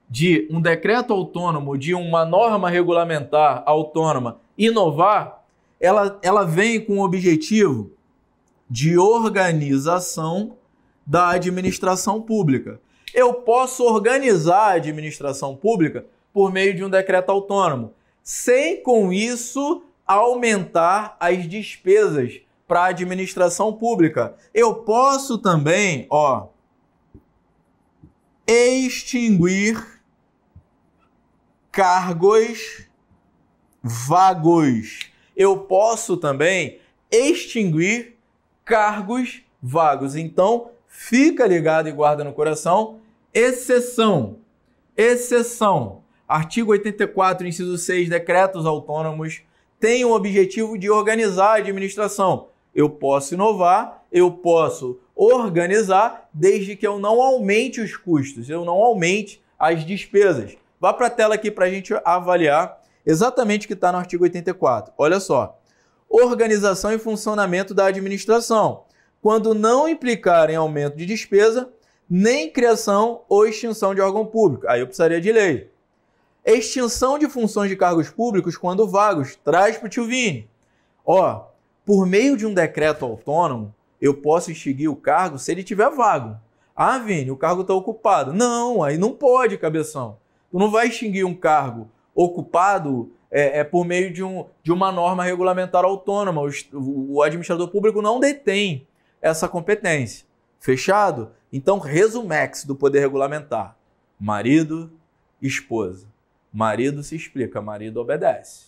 de um decreto autônomo, de uma norma regulamentar autônoma inovar, ela vem com o objetivo de organização da administração pública. Eu posso organizar a administração pública por meio de um decreto autônomo, sem com isso aumentar as despesas para a administração pública. Eu posso também, extinguir cargos vagos. Eu posso também extinguir cargos vagos. Então, fica ligado e guarda no coração. Exceção. Artigo 84, inciso 6, decretos autônomos têm o objetivo de organizar a administração. Eu posso inovar, eu posso organizar, desde que eu não aumente os custos, eu não aumente as despesas. Vá para a tela aqui para a gente avaliar exatamente o que está no artigo 84. Olha só. Organização e funcionamento da administração, quando não implicar em aumento de despesa, nem criação ou extinção de órgão público. Aí eu precisaria de lei. Extinção de funções de cargos públicos quando vagos. Traz para o tio Vini. Por meio de um decreto autônomo, eu posso extinguir o cargo se ele estiver vago. Ah, Vini, o cargo está ocupado. Não, aí não pode, cabeção. Tu não vai extinguir um cargo ocupado por meio de uma norma regulamentar autônoma. O administrador público não detém essa competência. Fechado? Então, resumex do poder regulamentar. Marido, esposa. Marido se explica, marido obedece.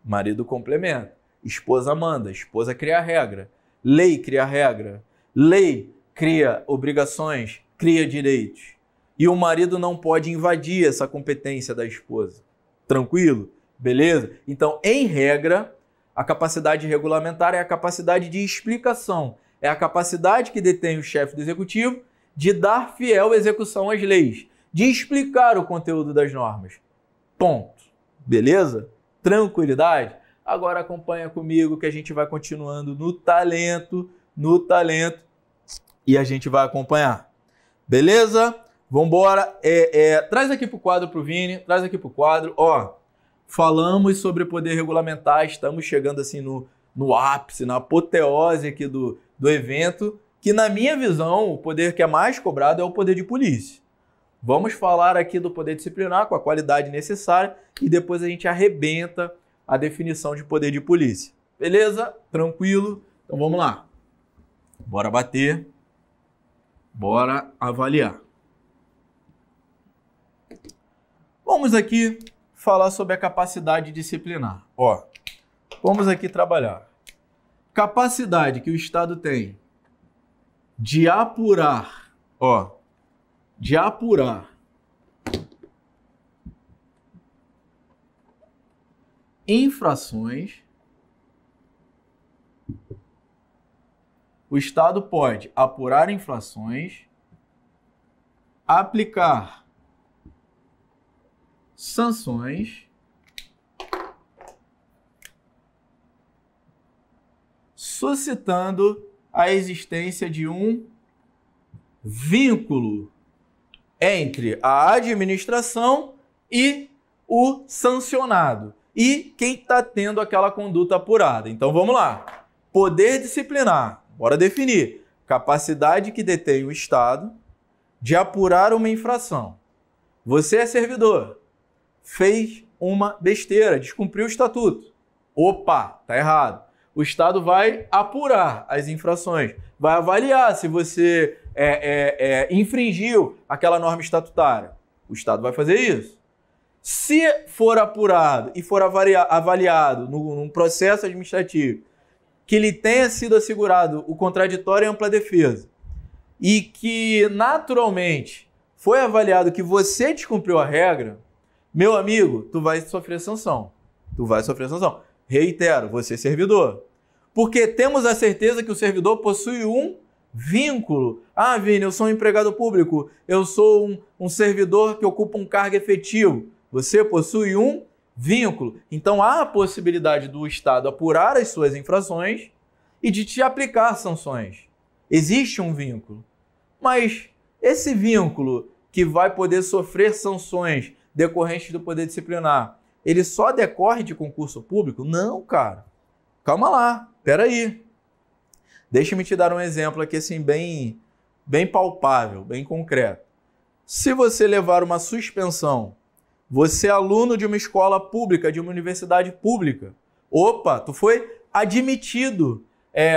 Marido complementa. Esposa manda, esposa cria regra. Lei cria regra. Lei cria obrigações, cria direitos. E o marido não pode invadir essa competência da esposa. Tranquilo? Beleza? Então, em regra, a capacidade regulamentar é a capacidade de explicação. É a capacidade que detém o chefe do executivo de dar fiel execução às leis, de explicar o conteúdo das normas. Ponto. Beleza? Tranquilidade? Agora acompanha comigo que a gente vai continuando no talento, e a gente vai acompanhar. Beleza? Vambora. Traz aqui pro quadro pro Vini, traz aqui pro quadro. Falamos sobre poder regulamentar, estamos chegando assim no ápice, na apoteose aqui do evento, que na minha visão, o poder que é mais cobrado é o poder de polícia. Vamos falar aqui do poder disciplinar com a qualidade necessária e depois a gente arrebenta a definição de poder de polícia. Beleza? Tranquilo? Então vamos lá. Bora bater. Bora avaliar. Vamos aqui falar sobre a capacidade disciplinar. Vamos aqui trabalhar. Capacidade que o Estado tem de apurar, infrações. O Estado pode apurar infrações, aplicar sanções, suscitando a existência de um vínculo entre a administração e o sancionado e quem está tendo aquela conduta apurada. Então vamos lá. Poder disciplinar. Bora definir. Capacidade que detém o Estado de apurar uma infração. Você é servidor. Fez uma besteira, descumpriu o estatuto. Opa, tá errado. O Estado vai apurar as infrações, vai avaliar se você infringiu aquela norma estatutária. O Estado vai fazer isso. Se for apurado e for avaliado num processo administrativo que lhe tenha sido assegurado o contraditório e ampla defesa e que naturalmente foi avaliado que você descumpriu a regra, meu amigo, tu vai sofrer sanção. Reitero, você é servidor. Porque temos a certeza que o servidor possui um Vínculo. Ah, Vini, eu sou um empregado público, eu sou um servidor que ocupa um cargo efetivo. Você possui um vínculo. Então há a possibilidade do Estado apurar as suas infrações e de te aplicar sanções. Existe um vínculo. Mas esse vínculo que vai poder sofrer sanções decorrentes do poder disciplinar, ele só decorre de concurso público? Não, cara. Calma lá, peraí. Deixa-me te dar um exemplo aqui assim bem palpável, bem concreto. Se você levar uma suspensão, você é aluno de uma escola pública, de uma universidade pública, opa, tu foi admitido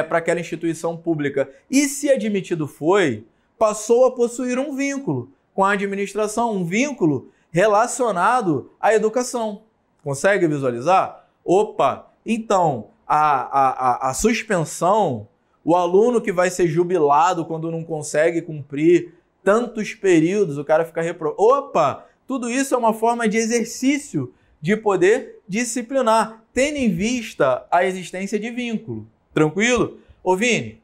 para aquela instituição pública. E se admitido foi, passou a possuir um vínculo com a administração, um vínculo relacionado à educação. Consegue visualizar? Opa, então a suspensão, o aluno que vai ser jubilado quando não consegue cumprir tantos períodos, o cara fica reprovado. Opa, tudo isso é uma forma de exercício de poder disciplinar, tendo em vista a existência de vínculo. Tranquilo? Ô Vini,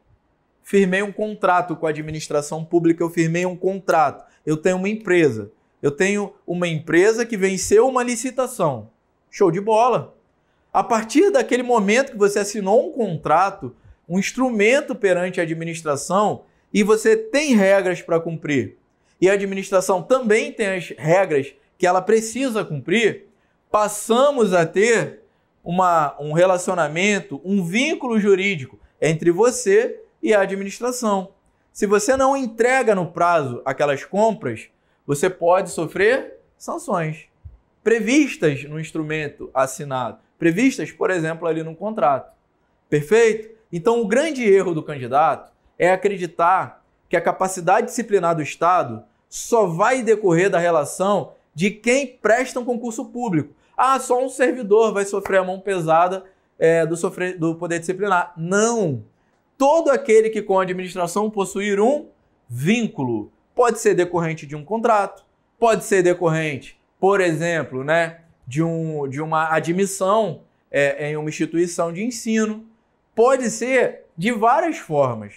firmei um contrato com a administração pública, eu firmei um contrato. Eu tenho uma empresa. Eu tenho uma empresa que venceu uma licitação. Show de bola! A partir daquele momento que você assinou um contrato, um instrumento perante a administração, e você tem regras para cumprir, e a administração também tem as regras que ela precisa cumprir, passamos a ter um relacionamento, um vínculo jurídico entre você e a administração. Se você não entrega no prazo aquelas compras, você pode sofrer sanções previstas no instrumento assinado, previstas, por exemplo, ali no contrato. Perfeito? Então, o grande erro do candidato é acreditar que a capacidade disciplinar do Estado só vai decorrer da relação de quem presta um concurso público. Ah, só um servidor vai sofrer a mão pesada do poder disciplinar. Não! Todo aquele que com a administração possuir um vínculo, pode ser decorrente de um contrato, pode ser decorrente, por exemplo, de uma admissão em uma instituição de ensino, pode ser de várias formas.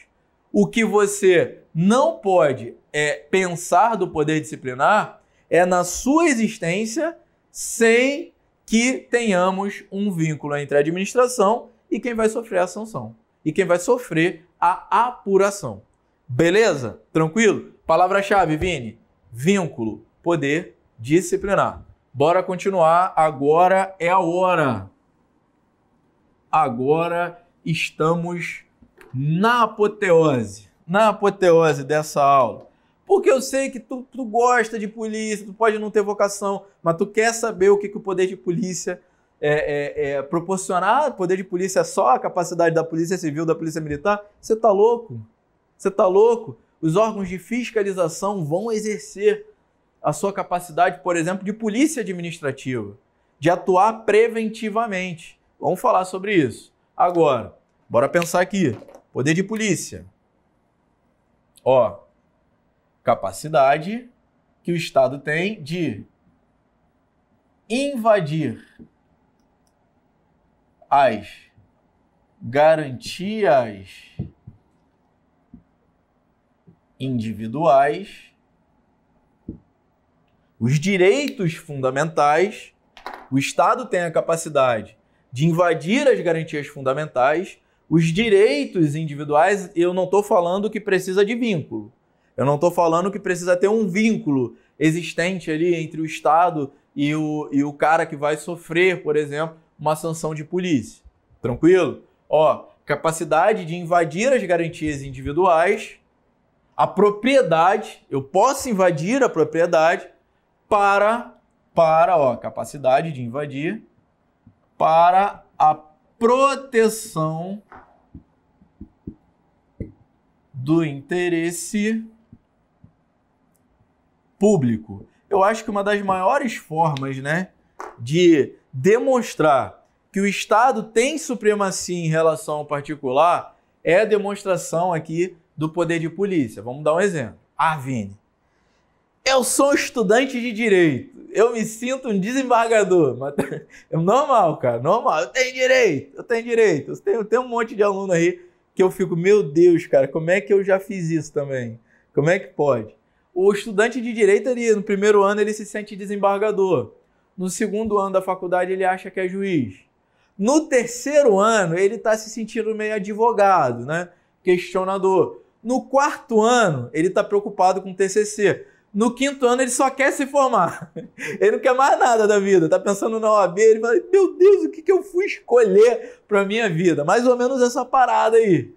O que você não pode pensar do poder disciplinar é na sua existência sem que tenhamos um vínculo entre a administração e quem vai sofrer a sanção, e quem vai sofrer a apuração. Beleza? Tranquilo? Palavra-chave, Vini. Vínculo, poder disciplinar. Bora continuar. Agora é a hora. Agora estamos na apoteose dessa aula. Porque eu sei que tu gosta de polícia, tu pode não ter vocação, mas tu quer saber o que o poder de polícia proporcionar. O poder de polícia é só a capacidade da polícia civil, da polícia militar? Você tá louco? Você tá louco? Os órgãos de fiscalização vão exercer a sua capacidade, por exemplo, de polícia administrativa, de atuar preventivamente. Vamos falar sobre isso. Agora, bora pensar aqui. Poder de polícia. Ó, capacidade que o Estado tem de invadir as garantias individuais, os direitos fundamentais. O Estado tem a capacidade de invadir as garantias fundamentais, os direitos individuais. Eu não estou falando que precisa de vínculo. Eu não estou falando que precisa ter um vínculo existente ali entre o Estado e o cara que vai sofrer, por exemplo, uma sanção de polícia. Tranquilo? Ó, capacidade de invadir as garantias individuais, a propriedade, eu posso invadir a propriedade capacidade de invadir para a proteção do interesse público. Eu acho que uma das maiores formas, de demonstrar que o Estado tem supremacia em relação ao particular é a demonstração aqui do poder de polícia. Vamos dar um exemplo. Ah, Vini, eu sou estudante de direito, eu me sinto um desembargador. Mas é normal, cara, normal. Eu tenho direito. Eu tenho um monte de aluno aí que eu fico, meu Deus, cara, como é que eu já fiz isso também? Como é que pode? O estudante de direito, ali, no primeiro ano, ele se sente desembargador. No segundo ano da faculdade, ele acha que é juiz. No terceiro ano, ele está se sentindo meio advogado, né? Questionador. No quarto ano, ele está preocupado com o TCC. No quinto ano, ele só quer se formar. Ele não quer mais nada da vida. Está pensando na OAB, ele fala, meu Deus, o que eu fui escolher para a minha vida? Mais ou menos essa parada aí.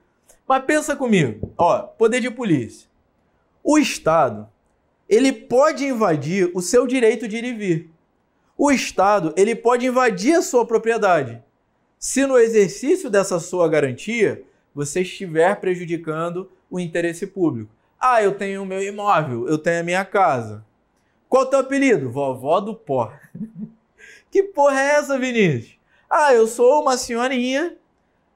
Mas pensa comigo. Ó, poder de polícia. O Estado, ele pode invadir o seu direito de ir e vir. O Estado, ele pode invadir a sua propriedade. Se no exercício dessa sua garantia, você estiver prejudicando o interesse público. Ah, eu tenho o meu imóvel, eu tenho a minha casa. Qual é o teu apelido? Vovó do pó. Que porra é essa, Vinícius? Ah, eu sou uma senhorinha,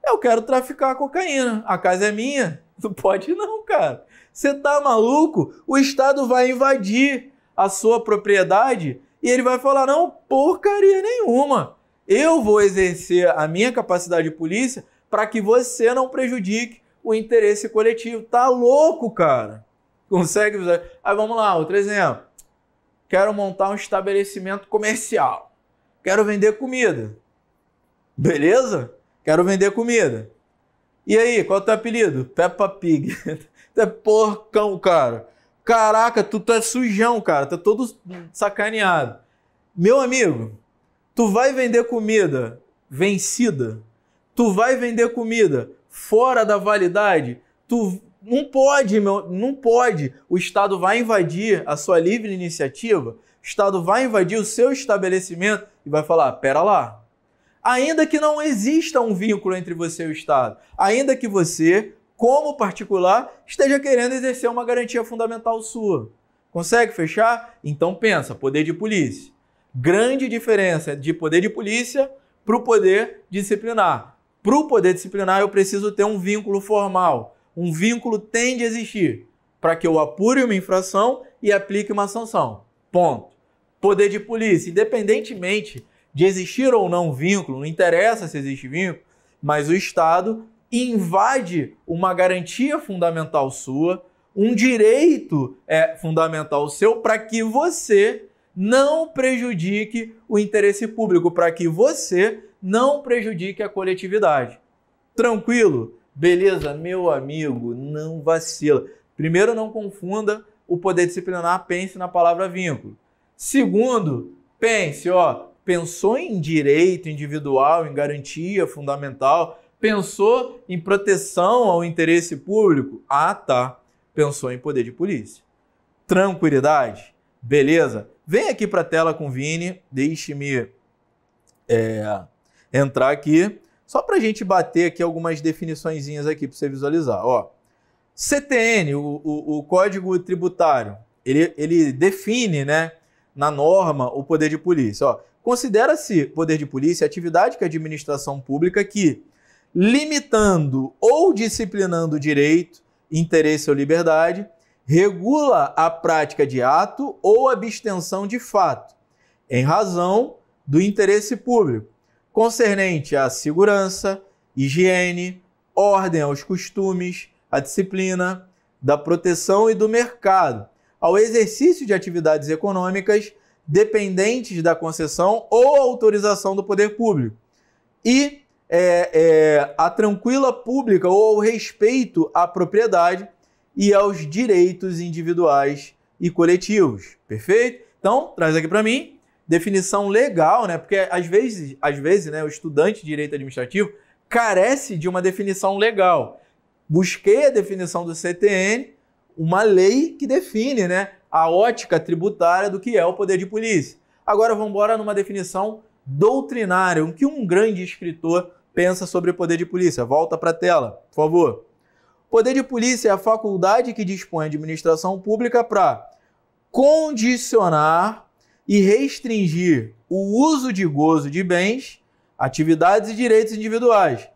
eu quero traficar cocaína. A casa é minha? Não pode não, cara. Você tá maluco? O Estado vai invadir a sua propriedade e ele vai falar, não, porcaria nenhuma. Eu vou exercer a minha capacidade de polícia para que você não prejudique o interesse coletivo. Tá louco, cara? Consegue visualizar? Aí vamos lá, outro exemplo. Quero montar um estabelecimento comercial. Quero vender comida. Beleza? Quero vender comida. E aí, qual é o teu apelido? Peppa Pig. Tu é porcão, cara. Caraca, tu tá sujão, cara. Tá todo sacaneado. Meu amigo, tu vai vender comida vencida? Tu vai vender comida fora da validade? Tu não pode, não pode. O Estado vai invadir a sua livre iniciativa, o Estado vai invadir o seu estabelecimento e vai falar, pera lá. Ainda que não exista um vínculo entre você e o Estado, ainda que você, como particular, esteja querendo exercer uma garantia fundamental sua. Consegue fechar? Então pensa, poder de polícia. Grande diferença de poder de polícia para o poder disciplinar. Para o poder disciplinar, eu preciso ter um vínculo formal. Um vínculo tem de existir para que eu apure uma infração e aplique uma sanção. Ponto. Poder de polícia, independentemente de existir ou não vínculo, não interessa se existe vínculo, mas o Estado invade uma garantia fundamental sua, um direito fundamental seu para que você não prejudique o interesse público, para que você não prejudique a coletividade. Tranquilo? Beleza, meu amigo, não vacila. Primeiro, não confunda o poder disciplinar, pense na palavra vínculo. Segundo, pense, pensou em direito individual, em garantia fundamental, pensou em proteção ao interesse público? Ah, tá. Pensou em poder de polícia. Tranquilidade? Beleza? Vem aqui para a tela com o Vini, deixe-me entrar aqui, só para a gente bater aqui algumas definiçõezinhas aqui para você visualizar. CTN, o Código Tributário, ele define, né, na norma o poder de polícia. Considera-se poder de polícia atividade que a administração pública que, limitando ou disciplinando o direito, interesse ou liberdade, regula a prática de ato ou abstenção de fato, em razão do interesse público, concernente à segurança, higiene, ordem aos costumes, à disciplina, da proteção e do mercado, ao exercício de atividades econômicas dependentes da concessão ou autorização do poder público, e a tranquila pública ou ao respeito à propriedade e aos direitos individuais e coletivos. Perfeito? Então, traz aqui para mim, definição legal, né? Porque às vezes, né, o estudante de direito administrativo carece de uma definição legal. Busquei a definição do CTN, uma lei que define, né, a ótica tributária do que é o poder de polícia. Agora vamos embora numa definição doutrinária, o que um grande escritor pensa sobre o poder de polícia. Volta para a tela, por favor. Poder de polícia é a faculdade que dispõe a administração pública para condicionar e restringir o uso de gozo de bens, atividades e direitos individuais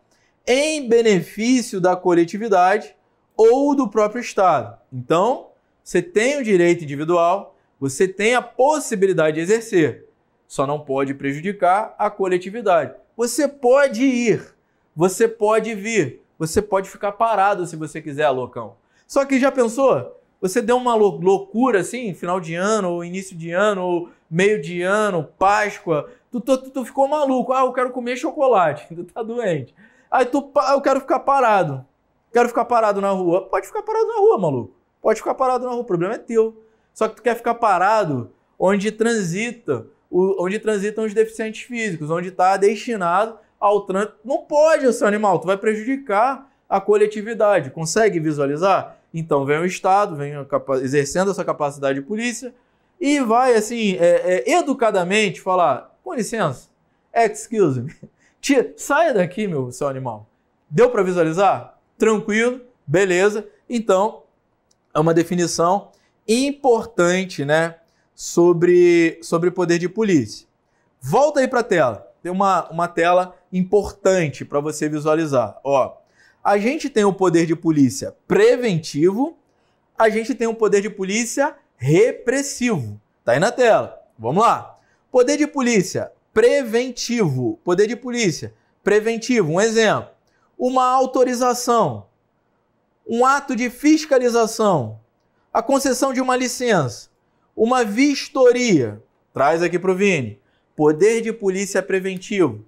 em benefício da coletividade ou do próprio Estado. Então, você tem o direito individual, você tem a possibilidade de exercer, só não pode prejudicar a coletividade. Você pode ir, você pode vir, você pode ficar parado se você quiser, loucão. Só que já pensou? Você deu uma loucura assim, final de ano, ou início de ano, ou meio de ano, Páscoa, tu ficou maluco. Ah, eu quero comer chocolate, tu tá doente. Aí eu quero ficar parado. Quero ficar parado na rua. Pode ficar parado na rua, maluco. Pode ficar parado na rua, o problema é teu. Só que tu quer ficar parado onde transitam os deficientes físicos, onde está destinado ao trânsito. Não pode, seu animal, tu vai prejudicar a coletividade. Consegue visualizar? Então vem o Estado, vem exercendo essa capacidade de polícia e vai, assim, educadamente falar, com licença, excuse me, saia daqui, seu animal. Deu para visualizar? Tranquilo, beleza. Então, é uma definição importante, né, sobre poder de polícia. Volta aí para a tela. Tem uma tela importante para você visualizar. Ó, a gente tem o poder de polícia preventivo, a gente tem o poder de polícia repressivo. Tá aí na tela. Vamos lá. Poder de polícia preventivo. Poder de polícia preventivo. Um exemplo. Uma autorização. Um ato de fiscalização. A concessão de uma licença. Uma vistoria. Traz aqui para o Vini. Poder de polícia preventivo.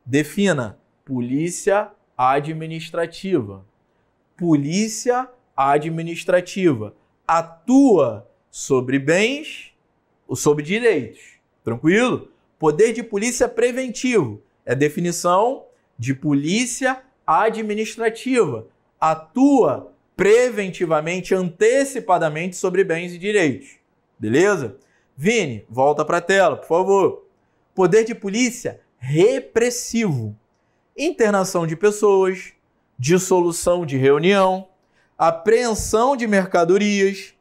Defina. Polícia administrativa. Polícia administrativa. Atua sobre bens ou sobre direitos. Tranquilo? Poder de polícia preventivo. É definição de polícia administrativa. Atua preventivamente, antecipadamente sobre bens e direitos. Beleza? Vini, volta para a tela, por favor. Poder de polícia repressivo. Internação de pessoas, dissolução de reunião, apreensão de mercadorias.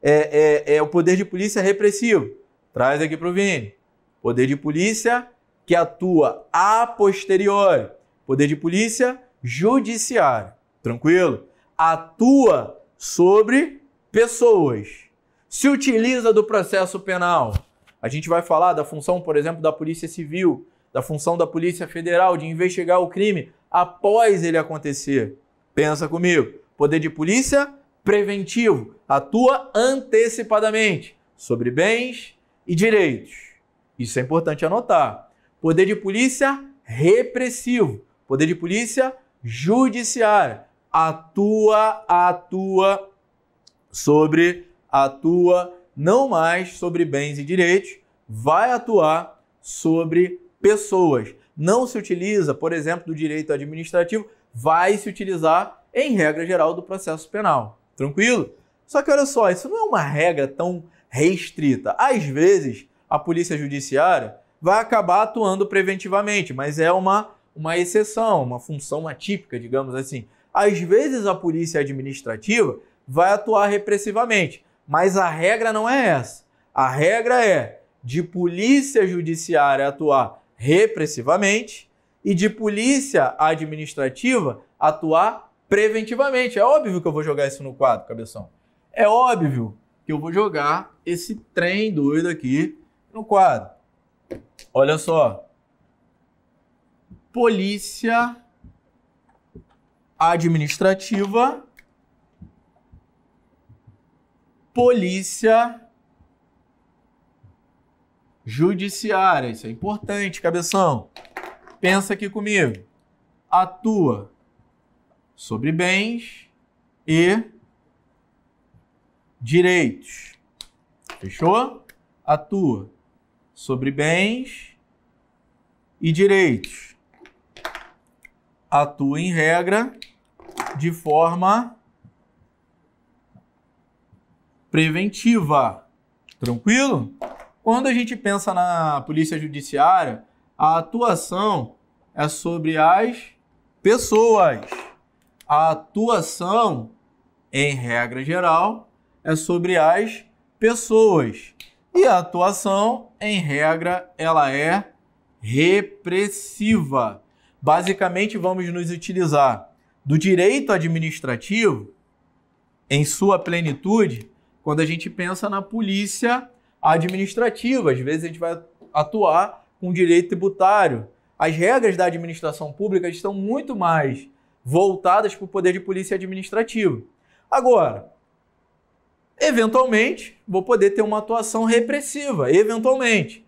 É o poder de polícia repressivo. Traz aqui para o Vini. Poder de polícia que atua a posteriori. Poder de polícia judiciário. Tranquilo? Atua sobre pessoas. Se utiliza do processo penal. A gente vai falar da função, por exemplo, da Polícia Civil, da função da Polícia Federal de investigar o crime após ele acontecer. Pensa comigo. Poder de polícia preventivo. Atua antecipadamente sobre bens e direitos. Isso é importante anotar. Poder de polícia repressivo. Poder de polícia judiciário. Atua não mais sobre bens e direitos, vai atuar sobre pessoas. Não se utiliza, por exemplo, do direito administrativo, vai se utilizar em regra geral do processo penal. Tranquilo? Só que olha só, isso não é uma regra tão restrita. Às vezes, a polícia judiciária vai acabar atuando preventivamente, mas é uma exceção, uma função atípica, digamos assim. Às vezes, a polícia administrativa vai atuar repressivamente, mas a regra não é essa. A regra é de polícia judiciária atuar repressivamente e de polícia administrativa atuar preventivamente. É óbvio que eu vou jogar isso no quadro, cabeção. É óbvio que eu vou jogar esse trem doido aqui no quadro. Olha só. Polícia administrativa, polícia judiciária. Isso é importante, cabeção. Pensa aqui comigo. Atua sobre bens e direitos. Fechou? Atua sobre bens e direitos. Atua em regra de forma preventiva. Tranquilo? Quando a gente pensa na polícia judiciária, a atuação é sobre as pessoas. A atuação, em regra geral, é sobre as pessoas. E a atuação, em regra, ela é repressiva. Basicamente, vamos nos utilizar do direito administrativo em sua plenitude quando a gente pensa na polícia administrativa. Às vezes a gente vai atuar com direito tributário. as regras da administração pública estão muito mais voltadas para o poder de polícia administrativa. Agora, eventualmente, vou poder ter uma atuação repressiva, eventualmente.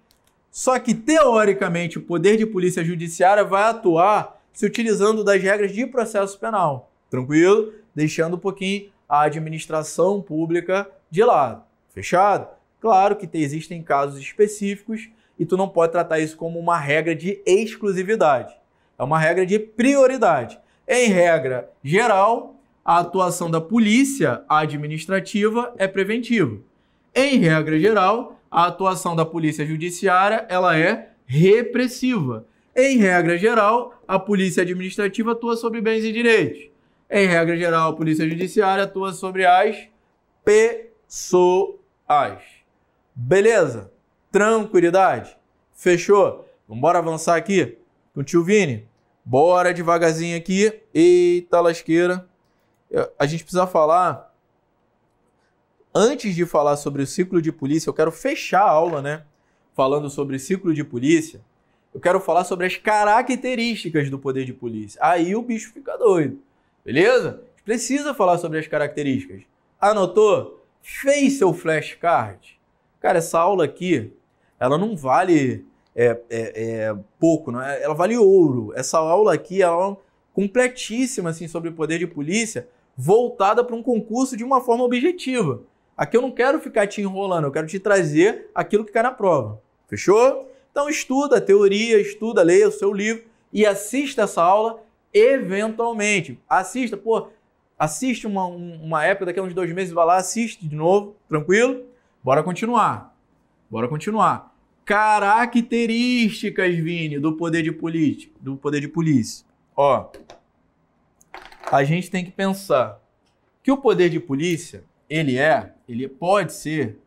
Só que, teoricamente, o poder de polícia judiciária vai atuar se utilizando das regras de processo penal. Tranquilo? Deixando um pouquinho a administração pública de lado. Fechado? Claro que existem casos específicos e tu não pode tratar isso como uma regra de exclusividade. É uma regra de prioridade. Em regra geral, a atuação da polícia administrativa é preventiva. Em regra geral, a atuação da polícia judiciária ela é repressiva. Em regra geral, a polícia administrativa atua sobre bens e direitos. Em regra geral, a polícia judiciária atua sobre as pessoas. Beleza? Tranquilidade? Fechou? Vamos avançar aqui com o tio Vini? Bora devagarzinho aqui. Eita lasqueira. A gente precisa falar... Antes de falar sobre o ciclo de polícia, eu quero fechar a aula, né? Falando sobre o ciclo de polícia. Eu quero falar sobre as características do poder de polícia. Aí o bicho fica doido. Beleza? A gente precisa falar sobre as características. Anotou? Fez seu flashcard? Cara, essa aula aqui, ela não vale pouco, não é? Ela vale ouro. Essa aula aqui é uma completíssima assim, sobre o poder de polícia, voltada para um concurso de uma forma objetiva. Aqui eu não quero ficar te enrolando, eu quero te trazer aquilo que cai na prova. Fechou? Então estuda a teoria, estuda, leia o seu livro e assista essa aula eventualmente. Assista, assiste uma época, daqui a uns 2 meses, vai lá, assiste de novo, tranquilo? Bora continuar. Bora continuar. Características, Vini, do poder de polícia. Ó, a gente tem que pensar que o poder de polícia, ele pode ser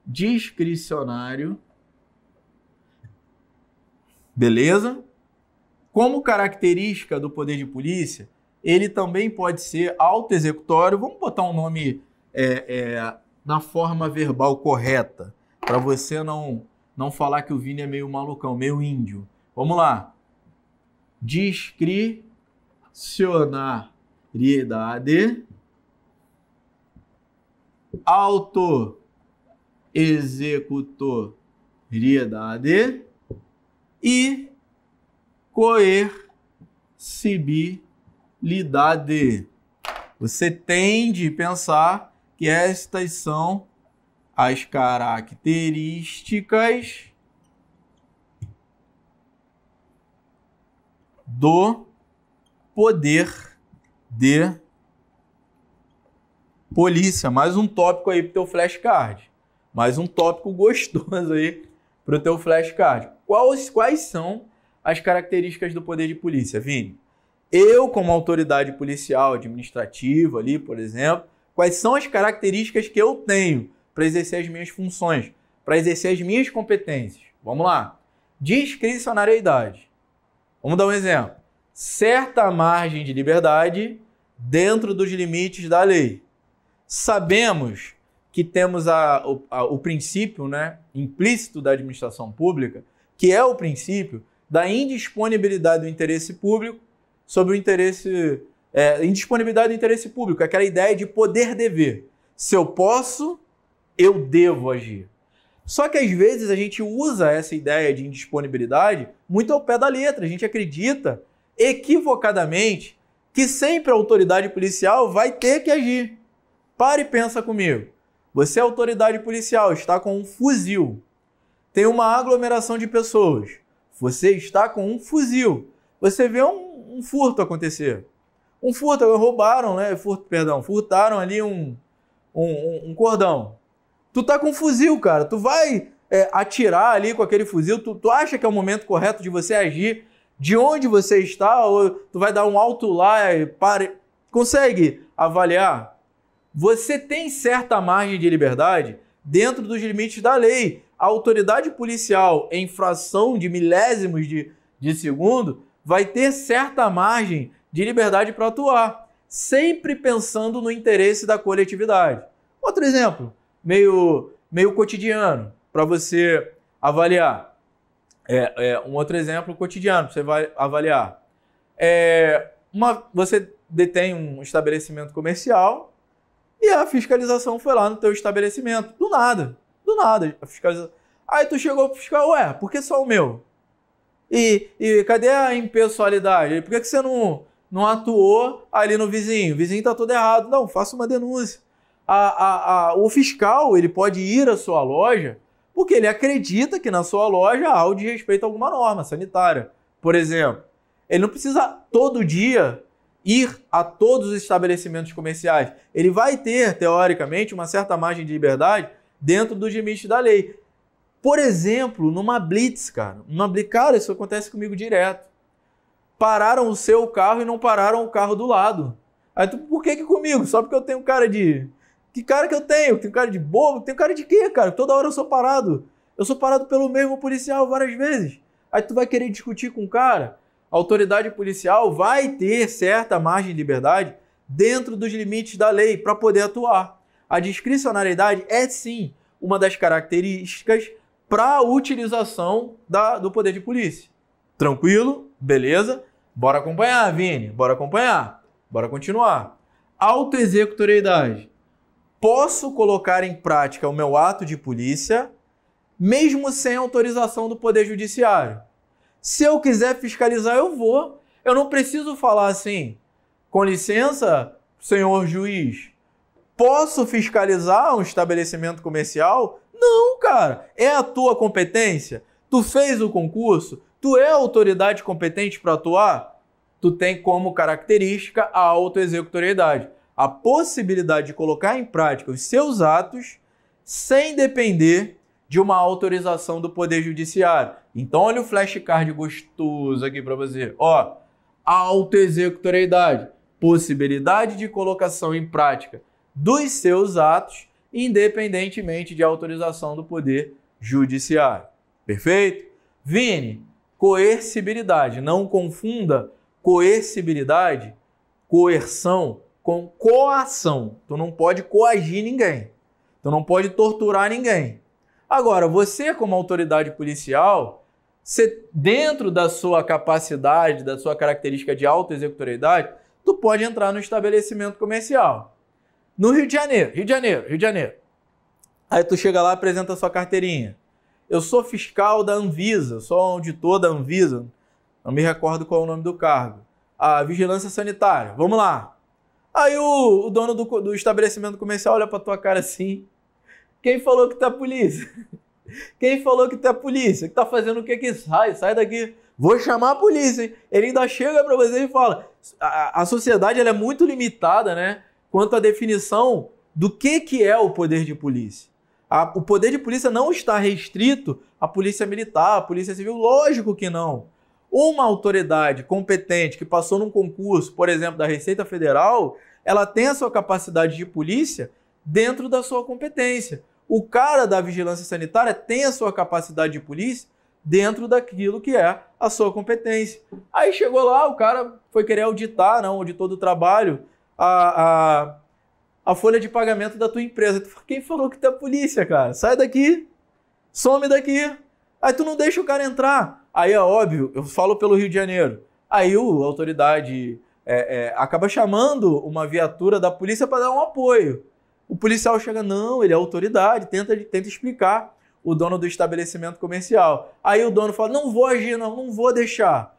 discricionário, beleza? Como característica do poder de polícia, ele também pode ser autoexecutório. Vamos botar um nome na forma verbal correta, para você não falar que o Vini é meio malucão, meio índio. Vamos lá. Discricionariedade, autoexecutoriedade e coercibilidade. Você tem de pensar que estas são as características do poder de polícia. Mais um tópico aí pro teu flashcard. Mais um tópico gostoso aí pro teu flashcard. Quais são as características do poder de polícia, Vini? Eu, como autoridade policial administrativa ali, por exemplo, quais são as características que eu tenho para exercer as minhas funções, para exercer as minhas competências? Vamos lá. Discricionariedade. Vamos dar um exemplo. Certa margem de liberdade dentro dos limites da lei. Sabemos que temos o princípio, né, implícito da administração pública, que é o princípio da indisponibilidade do interesse público sobre o interesse... indisponibilidade do interesse público, aquela ideia de poder-dever. Se eu posso, eu devo agir. Só que às vezes a gente usa essa ideia de indisponibilidade muito ao pé da letra. A gente acredita equivocadamente que sempre a autoridade policial vai ter que agir. Para e pensa comigo. Você é autoridade policial, está com um fuzil. Tem uma aglomeração de pessoas. Você está com um fuzil. Você vê um furto acontecer. Furtaram ali um cordão. Tu tá com um fuzil, cara. Tu vai atirar ali com aquele fuzil. Tu acha que é o momento correto de você agir de onde você está? Ou tu vai dar um alto lá e consegue avaliar? Você tem certa margem de liberdade dentro dos limites da lei. A autoridade policial, em fração de milésimos de segundo, vai ter certa margem de liberdade para atuar, sempre pensando no interesse da coletividade. Outro exemplo, meio cotidiano, para você avaliar. Um outro exemplo cotidiano, você vai avaliar. Você detém um estabelecimento comercial e a fiscalização foi lá no teu estabelecimento. Do nada, a fiscalização. Aí tu chegou pro fiscal, ué, por que só o meu? E cadê a impessoalidade? Por que você não atuou ali no vizinho? O vizinho tá todo errado. Não, faça uma denúncia. O fiscal, ele pode ir à sua loja porque ele acredita que na sua loja há algo de respeito a alguma norma sanitária, por exemplo. Ele não precisa todo dia ir a todos os estabelecimentos comerciais. Ele vai ter, teoricamente, uma certa margem de liberdade dentro dos limites da lei. Por exemplo, numa blitz, cara. Cara, isso acontece comigo direto. Pararam o seu carro e não pararam o carro do lado. Aí tu, por que comigo? Só porque eu tenho cara de... Que cara que eu tenho? Tenho cara de bobo? Tenho cara de quê, cara? Toda hora eu sou parado. Eu sou parado pelo mesmo policial várias vezes. Aí tu vai querer discutir com o cara? A autoridade policial vai ter certa margem de liberdade dentro dos limites da lei para poder atuar. A discricionariedade é, sim, uma das características para a utilização do poder de polícia. Tranquilo? Beleza? Bora acompanhar, Vini. Bora acompanhar. Bora continuar. Autoexecutoriedade. Posso colocar em prática o meu ato de polícia mesmo sem autorização do Poder Judiciário. Se eu quiser fiscalizar, eu vou. Eu não preciso falar assim, com licença, senhor juiz, posso fiscalizar um estabelecimento comercial? Não, cara. É a tua competência? Tu fez o concurso? Tu é a autoridade competente para atuar? Tu tem como característica a autoexecutoriedade. A possibilidade de colocar em prática os seus atos sem depender de uma autorização do Poder Judiciário. Então, olha o flashcard gostoso aqui para você. Ó, autoexecutoriedade, possibilidade de colocação em prática dos seus atos, independentemente de autorização do Poder Judiciário. Perfeito? Vini, coercibilidade. Não confunda coercibilidade, coerção, com coação. Tu não pode coagir ninguém. Tu não pode torturar ninguém. Agora, você como autoridade policial, dentro da sua capacidade, da sua característica de autoexecutoriedade, tu pode entrar no estabelecimento comercial. No Rio de Janeiro. Aí tu chega lá e apresenta a sua carteirinha. Eu sou fiscal da Anvisa, sou auditor da Anvisa, não me recordo qual é o nome do cargo. A Vigilância Sanitária, vamos lá. Aí o dono do estabelecimento comercial olha pra tua cara assim. Quem falou que tá a polícia? Quem falou que tá a polícia? Que tá fazendo o que aqui? Sai daqui. Vou chamar a polícia, hein? Ele ainda chega pra você e fala. A sociedade ela é muito limitada, né? Quanto à definição do que é o poder de polícia. O poder de polícia não está restrito à polícia militar, à polícia civil. Lógico que não. Uma autoridade competente que passou num concurso, por exemplo, da Receita Federal, ela tem a sua capacidade de polícia dentro da sua competência. O cara da Vigilância Sanitária tem a sua capacidade de polícia dentro daquilo que é a sua competência. Aí chegou lá, o cara foi querer auditar, não, auditor do trabalho, a folha de pagamento da tua empresa. Quem falou que tu é polícia, cara? Sai daqui, some daqui. Aí tu não deixa o cara entrar. Aí é óbvio, eu falo pelo Rio de Janeiro. Aí a autoridade acaba chamando uma viatura da polícia para dar um apoio. O policial chega, não, ele é autoridade, tenta explicar o dono do estabelecimento comercial. Aí o dono fala, não vou agir, não vou deixar.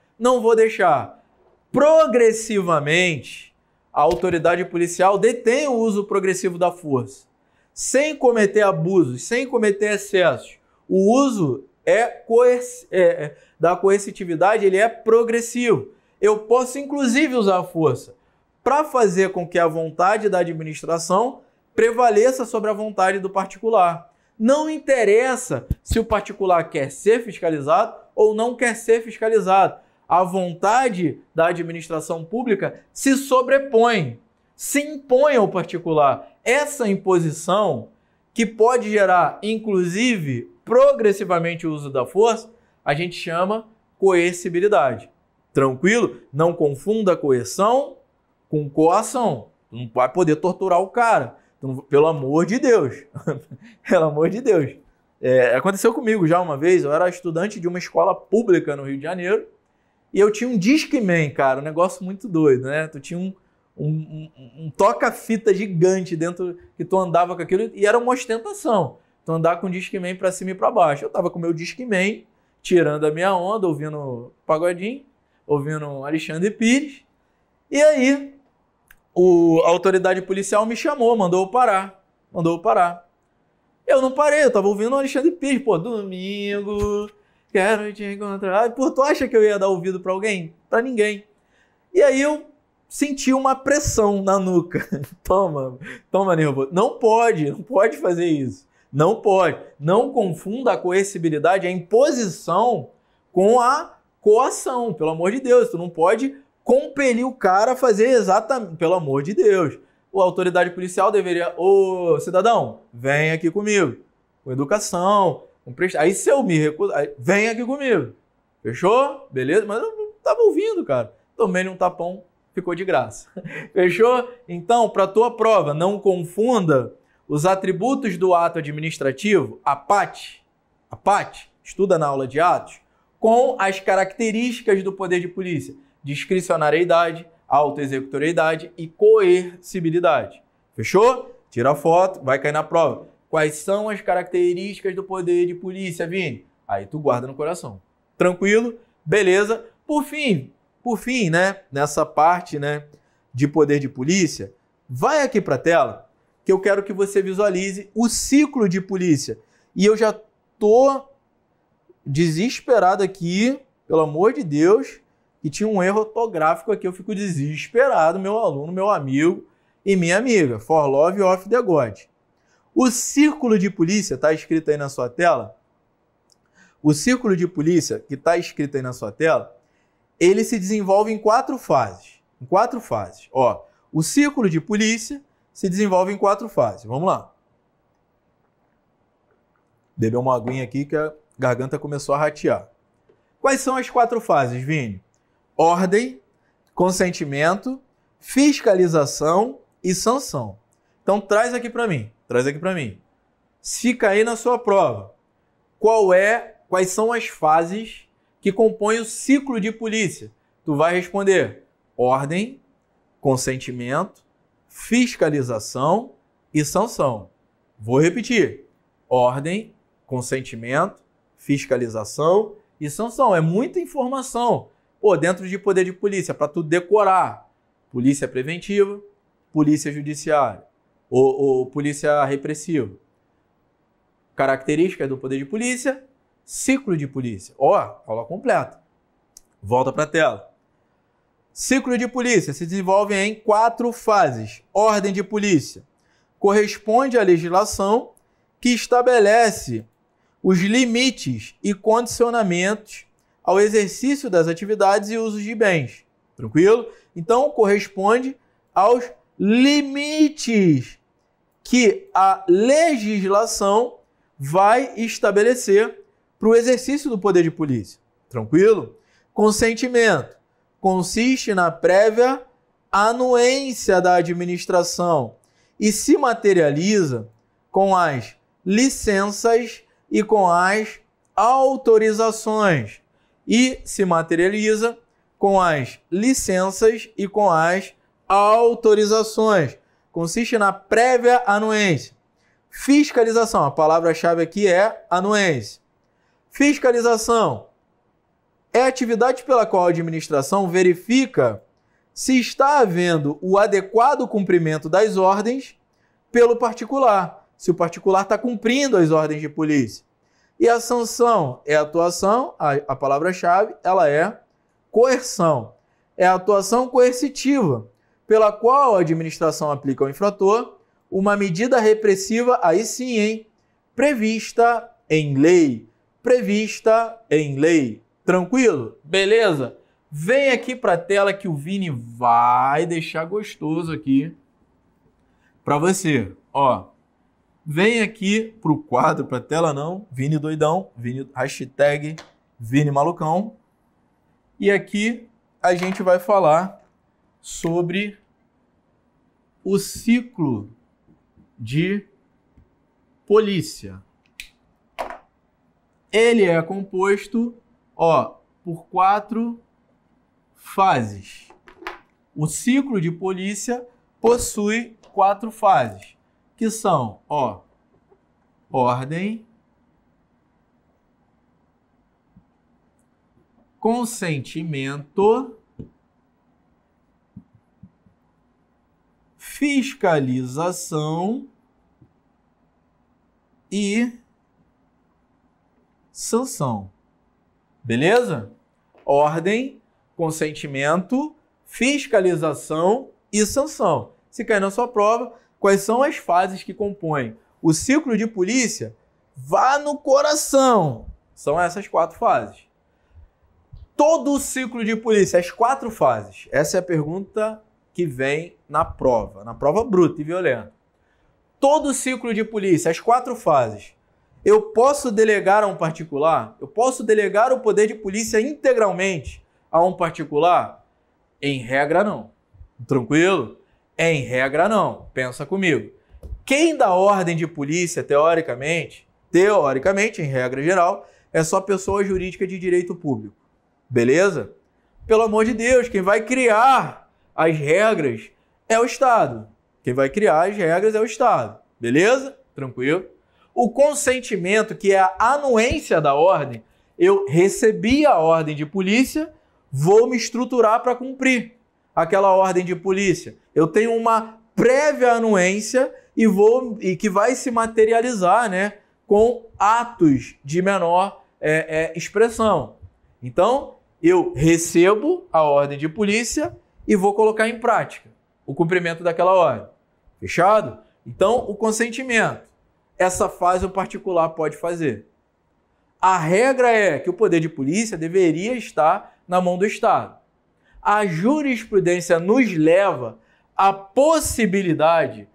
Progressivamente, a autoridade policial detém o uso progressivo da força, sem cometer abusos, sem cometer excessos. O uso da coercitividade ele é progressivo. Eu posso, inclusive, usar a força para fazer com que a vontade da administração prevaleça sobre a vontade do particular. Não interessa se o particular quer ser fiscalizado ou não quer ser fiscalizado. A vontade da administração pública se sobrepõe, se impõe ao particular. Essa imposição, que pode gerar, inclusive, progressivamente o uso da força, a gente chama coercibilidade. Tranquilo? Não confunda coerção com coação. Tu não vai poder torturar o cara. Pelo amor de Deus. Pelo amor de Deus. Aconteceu comigo já uma vez, eu era estudante de uma escola pública no Rio de Janeiro e eu tinha um Discman, cara, um negócio muito doido, né? Tu tinha um toca-fita gigante dentro que tu andava com aquilo e era uma ostentação. Tu andar com o Discman pra cima e pra baixo. Eu tava com o meu Discman, tirando a minha onda, ouvindo pagodinho, ouvindo Alexandre Pires. E aí, a autoridade policial me chamou, mandou eu parar. Eu não parei, eu tava ouvindo o Alexandre Pires. Pô, domingo, quero te encontrar. Pô, tu acha que eu ia dar ouvido pra alguém? Pra ninguém. E aí eu senti uma pressão na nuca. Toma, nervoso. Não pode fazer isso. Não pode. Não confunda a coercibilidade, a imposição com a coação. Pelo amor de Deus, tu não pode compelir o cara a fazer exatamente... Pelo amor de Deus. A autoridade policial deveria... Ô, cidadão, vem aqui comigo. Com educação. Aí se eu me recuso... Vem aqui comigo. Fechou? Beleza? Mas eu não tava ouvindo, cara. Tomei um tapão, ficou de graça. Fechou? Então, para tua prova, não confunda os atributos do ato administrativo, a PAT, estuda na aula de atos, com as características do poder de polícia, discricionariedade, autoexecutoriedade e coercibilidade. Fechou? Tira a foto, vai cair na prova. Quais são as características do poder de polícia, Vini? Aí tu guarda no coração. Tranquilo? Beleza? Por fim, né, nessa parte, né, de poder de polícia, vai aqui para a tela que eu quero que você visualize o ciclo de polícia. E eu já tô desesperado aqui, pelo amor de Deus, que tinha um erro ortográfico aqui, eu fico desesperado, meu aluno, meu amigo e minha amiga, for love of the God. O círculo de polícia está escrito aí na sua tela? O círculo de polícia que está escrito aí na sua tela, ele se desenvolve em 4 fases. Ó, o círculo de polícia se desenvolve em 4 fases. Vamos lá. Beber uma aguinha aqui que a garganta começou a ratear. Quais são as 4 fases, Vini? Ordem, consentimento, fiscalização e sanção. Então traz aqui para mim. Fica aí na sua prova. Quais são as fases que compõem o ciclo de polícia? Tu vai responder ordem, consentimento, fiscalização e sanção. Vou repetir. Ordem, consentimento, fiscalização e sanção. É muita informação. Pô, dentro de poder de polícia, para tu decorar. Polícia preventiva, polícia judiciária ou polícia repressiva. Características do poder de polícia, ciclo de polícia. Ó, aula completa. Volta para a tela. Ciclo de polícia se desenvolve em 4 fases. Ordem de polícia corresponde à legislação que estabelece os limites e condicionamentos ao exercício das atividades e usos de bens. Tranquilo? Então, corresponde aos limites que a legislação vai estabelecer para o exercício do poder de polícia. Tranquilo? Consentimento consiste na prévia anuência da administração e se materializa com as licenças e com as autorizações. E se materializa com as licenças e com as autorizações. Consiste na prévia anuência. Fiscalização, a palavra-chave aqui é anuência. Fiscalização é a atividade pela qual a administração verifica se está havendo o adequado cumprimento das ordens pelo particular, se o particular está cumprindo as ordens de polícia. E a sanção é a atuação, a palavra-chave, ela é coerção. É a atuação coercitiva, pela qual a administração aplica ao infrator uma medida repressiva, aí sim, hein? Prevista em lei. Tranquilo? Beleza? Vem aqui para a tela que o Vini vai deixar gostoso aqui para você. Ó, vem aqui pro quadro, para a tela não, Vini doidão, hashtag Vini malucão. E aqui a gente vai falar sobre o ciclo de polícia. ele é composto, ó, por 4 fases. O ciclo de polícia possui 4 fases, que são, ó, ordem, consentimento, fiscalização e sanção. Beleza? Ordem, consentimento, fiscalização e sanção. Se cair na sua prova, quais são as fases que compõem o ciclo de polícia? Vá no coração. São essas 4 fases. Todo o ciclo de polícia, as 4 fases. Essa é a pergunta que vem na prova bruta e violenta. Todo o ciclo de polícia, as 4 fases. Eu posso delegar a um particular? Eu posso delegar o poder de polícia integralmente a um particular? Em regra, não. Tranquilo? Em regra, não. Pensa comigo. Quem dá ordem de polícia, teoricamente, em regra geral, é só pessoa jurídica de direito público. Beleza? Pelo amor de Deus, quem vai criar as regras é o Estado. Quem vai criar as regras é o Estado. Beleza? Tranquilo? O consentimento, que é a anuência da ordem, eu recebi a ordem de polícia, vou me estruturar para cumprir aquela ordem de polícia. Eu tenho uma prévia anuência e que vai se materializar, né, com atos de menor expressão. Então, eu recebo a ordem de polícia e vou colocar em prática o cumprimento daquela ordem. Fechado? Então, o consentimento. Essa fase o particular pode fazer. A regra é que o poder de polícia deveria estar na mão do Estado. A jurisprudência nos leva à possibilidade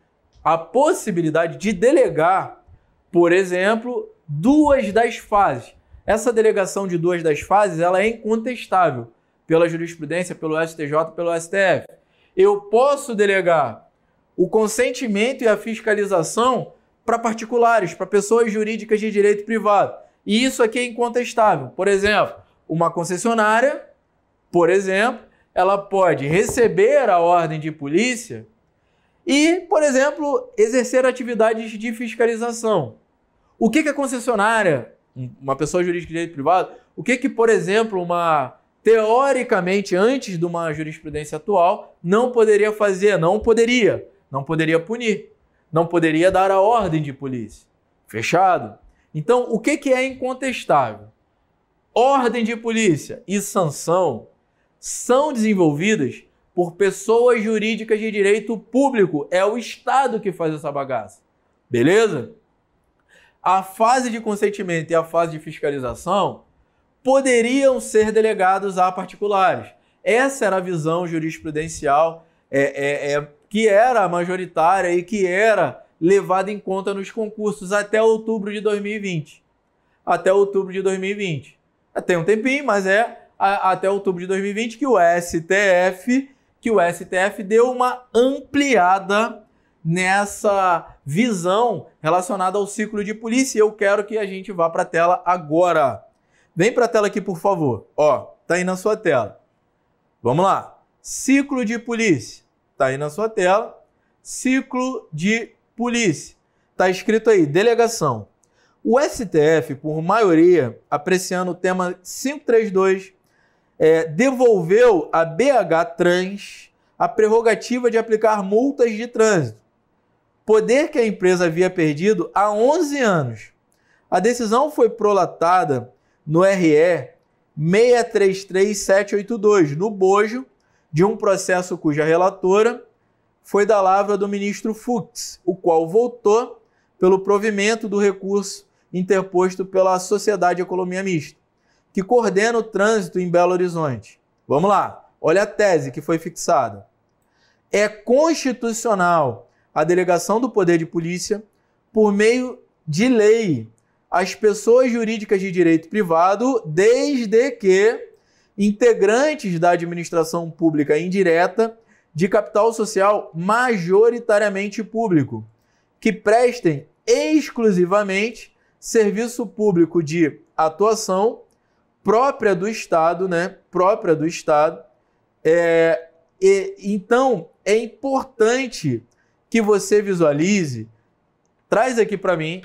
de delegar, por exemplo, 2 das fases. Essa delegação de 2 das fases, ela é incontestável pela jurisprudência, pelo STJ, pelo STF. Eu posso delegar o consentimento e a fiscalização para particulares, para pessoas jurídicas de direito privado. E isso aqui é incontestável. Por exemplo, uma concessionária, por exemplo, ela pode receber a ordem de polícia e, por exemplo, exercer atividades de fiscalização. O que a concessionária, uma pessoa jurídica de direito privado, por exemplo, teoricamente, antes de uma jurisprudência atual, não poderia fazer, não poderia punir, não poderia dar a ordem de polícia. Fechado? Então, o que é incontestável? Ordem de polícia e sanção são desenvolvidas por pessoas jurídicas de direito público. É o Estado que faz essa bagaça. Beleza? A fase de consentimento e a fase de fiscalização poderiam ser delegados a particulares. Essa era a visão jurisprudencial que era majoritária e que era levada em conta nos concursos até outubro de 2020. Até outubro de 2020. Tem um tempinho, mas até outubro de 2020 que o STF deu uma ampliada nessa visão relacionada ao ciclo de polícia. Eu quero que a gente vá para a tela agora. Vem para a tela aqui, por favor. Ó, tá aí na sua tela. Vamos lá. Ciclo de polícia. Tá aí na sua tela. Ciclo de polícia. Tá escrito aí, delegação. O STF, por maioria, apreciando o tema 532, devolveu a BH Trans a prerrogativa de aplicar multas de trânsito, poder que a empresa havia perdido há 11 anos. A decisão foi prolatada no RE 633782, no bojo de um processo cuja relatora foi da lavra do ministro Fux, o qual votou pelo provimento do recurso interposto pela Sociedade de Economia Mista, que coordena o trânsito em Belo Horizonte. Vamos lá, olha a tese que foi fixada. É constitucional a delegação do poder de polícia por meio de lei às pessoas jurídicas de direito privado, desde que integrantes da administração pública indireta de capital social majoritariamente público, que prestem exclusivamente serviço público de atuação própria do Estado, né? Própria do Estado. Então, é importante que você visualize, traz aqui para mim,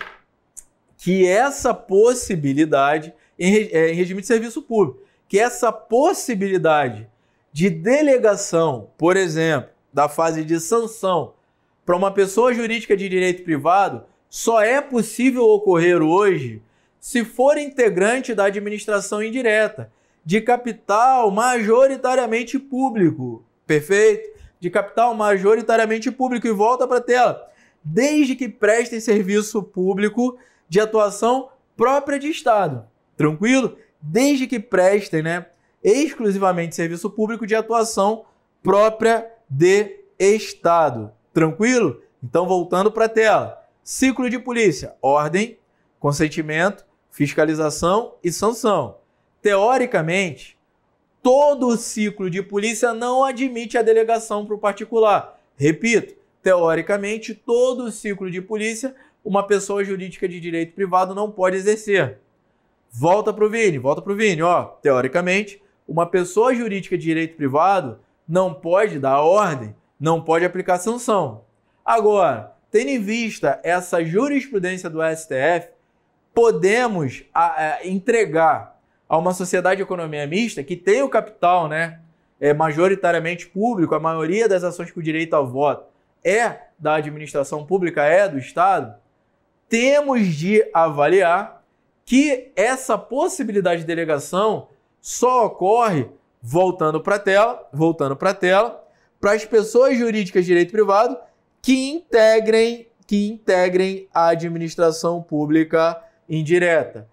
que essa possibilidade, em regime de serviço público, que essa possibilidade de delegação, por exemplo, da fase de sanção para uma pessoa jurídica de direito privado, só é possível ocorrer hoje se for integrante da administração indireta, de capital majoritariamente público. Perfeito? De capital majoritariamente público. E volta para a tela. Desde que prestem serviço público de atuação própria de Estado. Tranquilo? Desde que prestem, né, exclusivamente serviço público de atuação própria de Estado. Tranquilo? Então, voltando para a tela. Ciclo de polícia. Ordem, consentimento, fiscalização e sanção. Teoricamente, todo o ciclo de polícia não admite a delegação para o particular. Repito, teoricamente, todo o ciclo de polícia, uma pessoa jurídica de direito privado não pode exercer. Volta para o Vini. Ó, teoricamente, uma pessoa jurídica de direito privado não pode dar ordem, não pode aplicar sanção. Agora, tendo em vista essa jurisprudência do STF, podemos entregar a uma sociedade de economia mista que tem o capital, né, majoritariamente público, a maioria das ações com direito ao voto é da administração pública, é do Estado, temos de avaliar que essa possibilidade de delegação só ocorre, voltando para a tela, para as pessoas jurídicas de direito privado que integrem a administração pública indireta.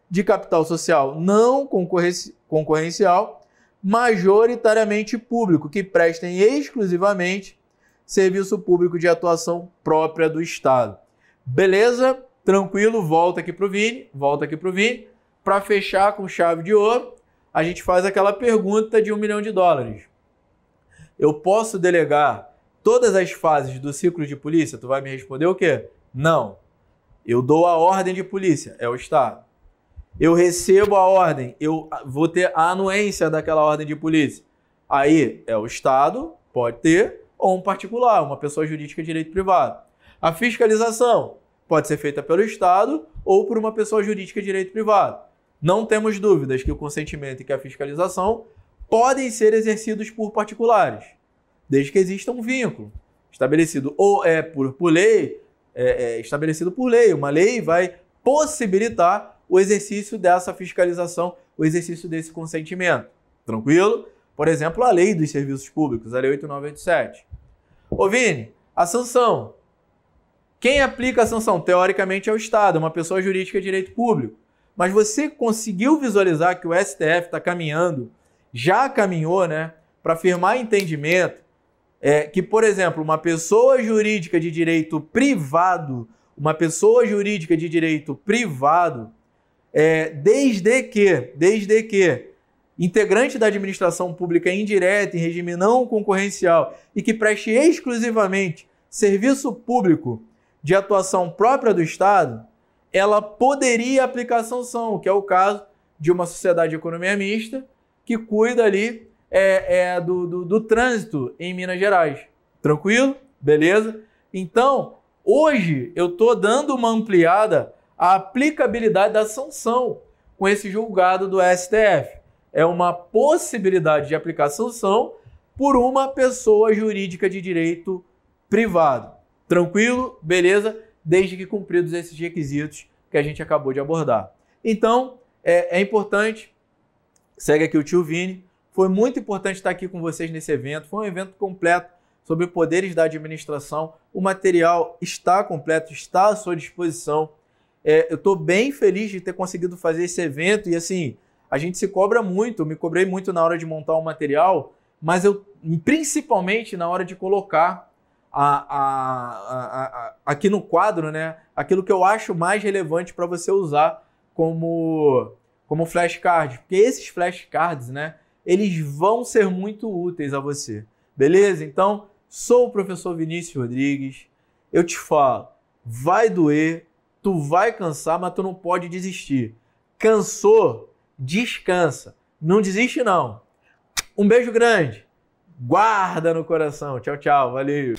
De capital social não concorrencial, majoritariamente público, que prestem exclusivamente serviço público de atuação própria do Estado. Beleza? Tranquilo? Volta aqui para o Vini. Para fechar com chave de ouro, a gente faz aquela pergunta de $1 milhão. Eu posso delegar todas as fases do ciclo de polícia? Tu vai me responder o quê? Não. Eu dou a ordem de polícia, é o Estado. Eu recebo a ordem, eu vou ter a anuência daquela ordem de polícia. Aí é o Estado, pode ter, ou um particular, uma pessoa jurídica de direito privado. A fiscalização pode ser feita pelo Estado ou por uma pessoa jurídica de direito privado. Não temos dúvidas que o consentimento e que a fiscalização podem ser exercidos por particulares, desde que exista um vínculo estabelecido ou por lei, estabelecido por lei. Uma lei vai possibilitar o exercício dessa fiscalização, o exercício desse consentimento. Tranquilo? Por exemplo, a lei dos serviços públicos, a lei 8987. Ô Vini, a sanção. Quem aplica a sanção? Teoricamente é o Estado, uma pessoa jurídica de direito público. Mas você conseguiu visualizar que o STF está caminhando, já caminhou, né, para firmar entendimento que, por exemplo, uma pessoa jurídica de direito privado, desde que integrante da administração pública indireta em regime não concorrencial e que preste exclusivamente serviço público de atuação própria do Estado, ela poderia aplicar sanção, que é o caso de uma sociedade de economia mista que cuida ali do trânsito em Minas Gerais. Tranquilo? Beleza? Então, hoje eu estou dando uma ampliada à aplicabilidade da sanção com esse julgado do STF. É uma possibilidade de aplicar sanção por uma pessoa jurídica de direito privado. Tranquilo? Beleza? Desde que cumpridos esses requisitos que a gente acabou de abordar. Então, é importante, segue aqui o tio Vini, foi muito importante estar aqui com vocês nesse evento, foi um evento completo sobre poderes da administração, o material está completo, está à sua disposição. Eu estou bem feliz de ter conseguido fazer esse evento e assim, a gente se cobra muito, eu me cobrei muito na hora de montar o material, mas principalmente na hora de colocar aqui no quadro, né, aquilo que eu acho mais relevante para você usar como flashcard, porque esses flashcards, né, eles vão ser muito úteis a você, beleza? Então, sou o professor Vinícius Rodrigues, eu te falo, vai doer, Tu vai cansar, mas tu não pode desistir. Cansou, descansa. Não desiste, não. Um beijo grande. Guarda no coração. Tchau, tchau. Valeu.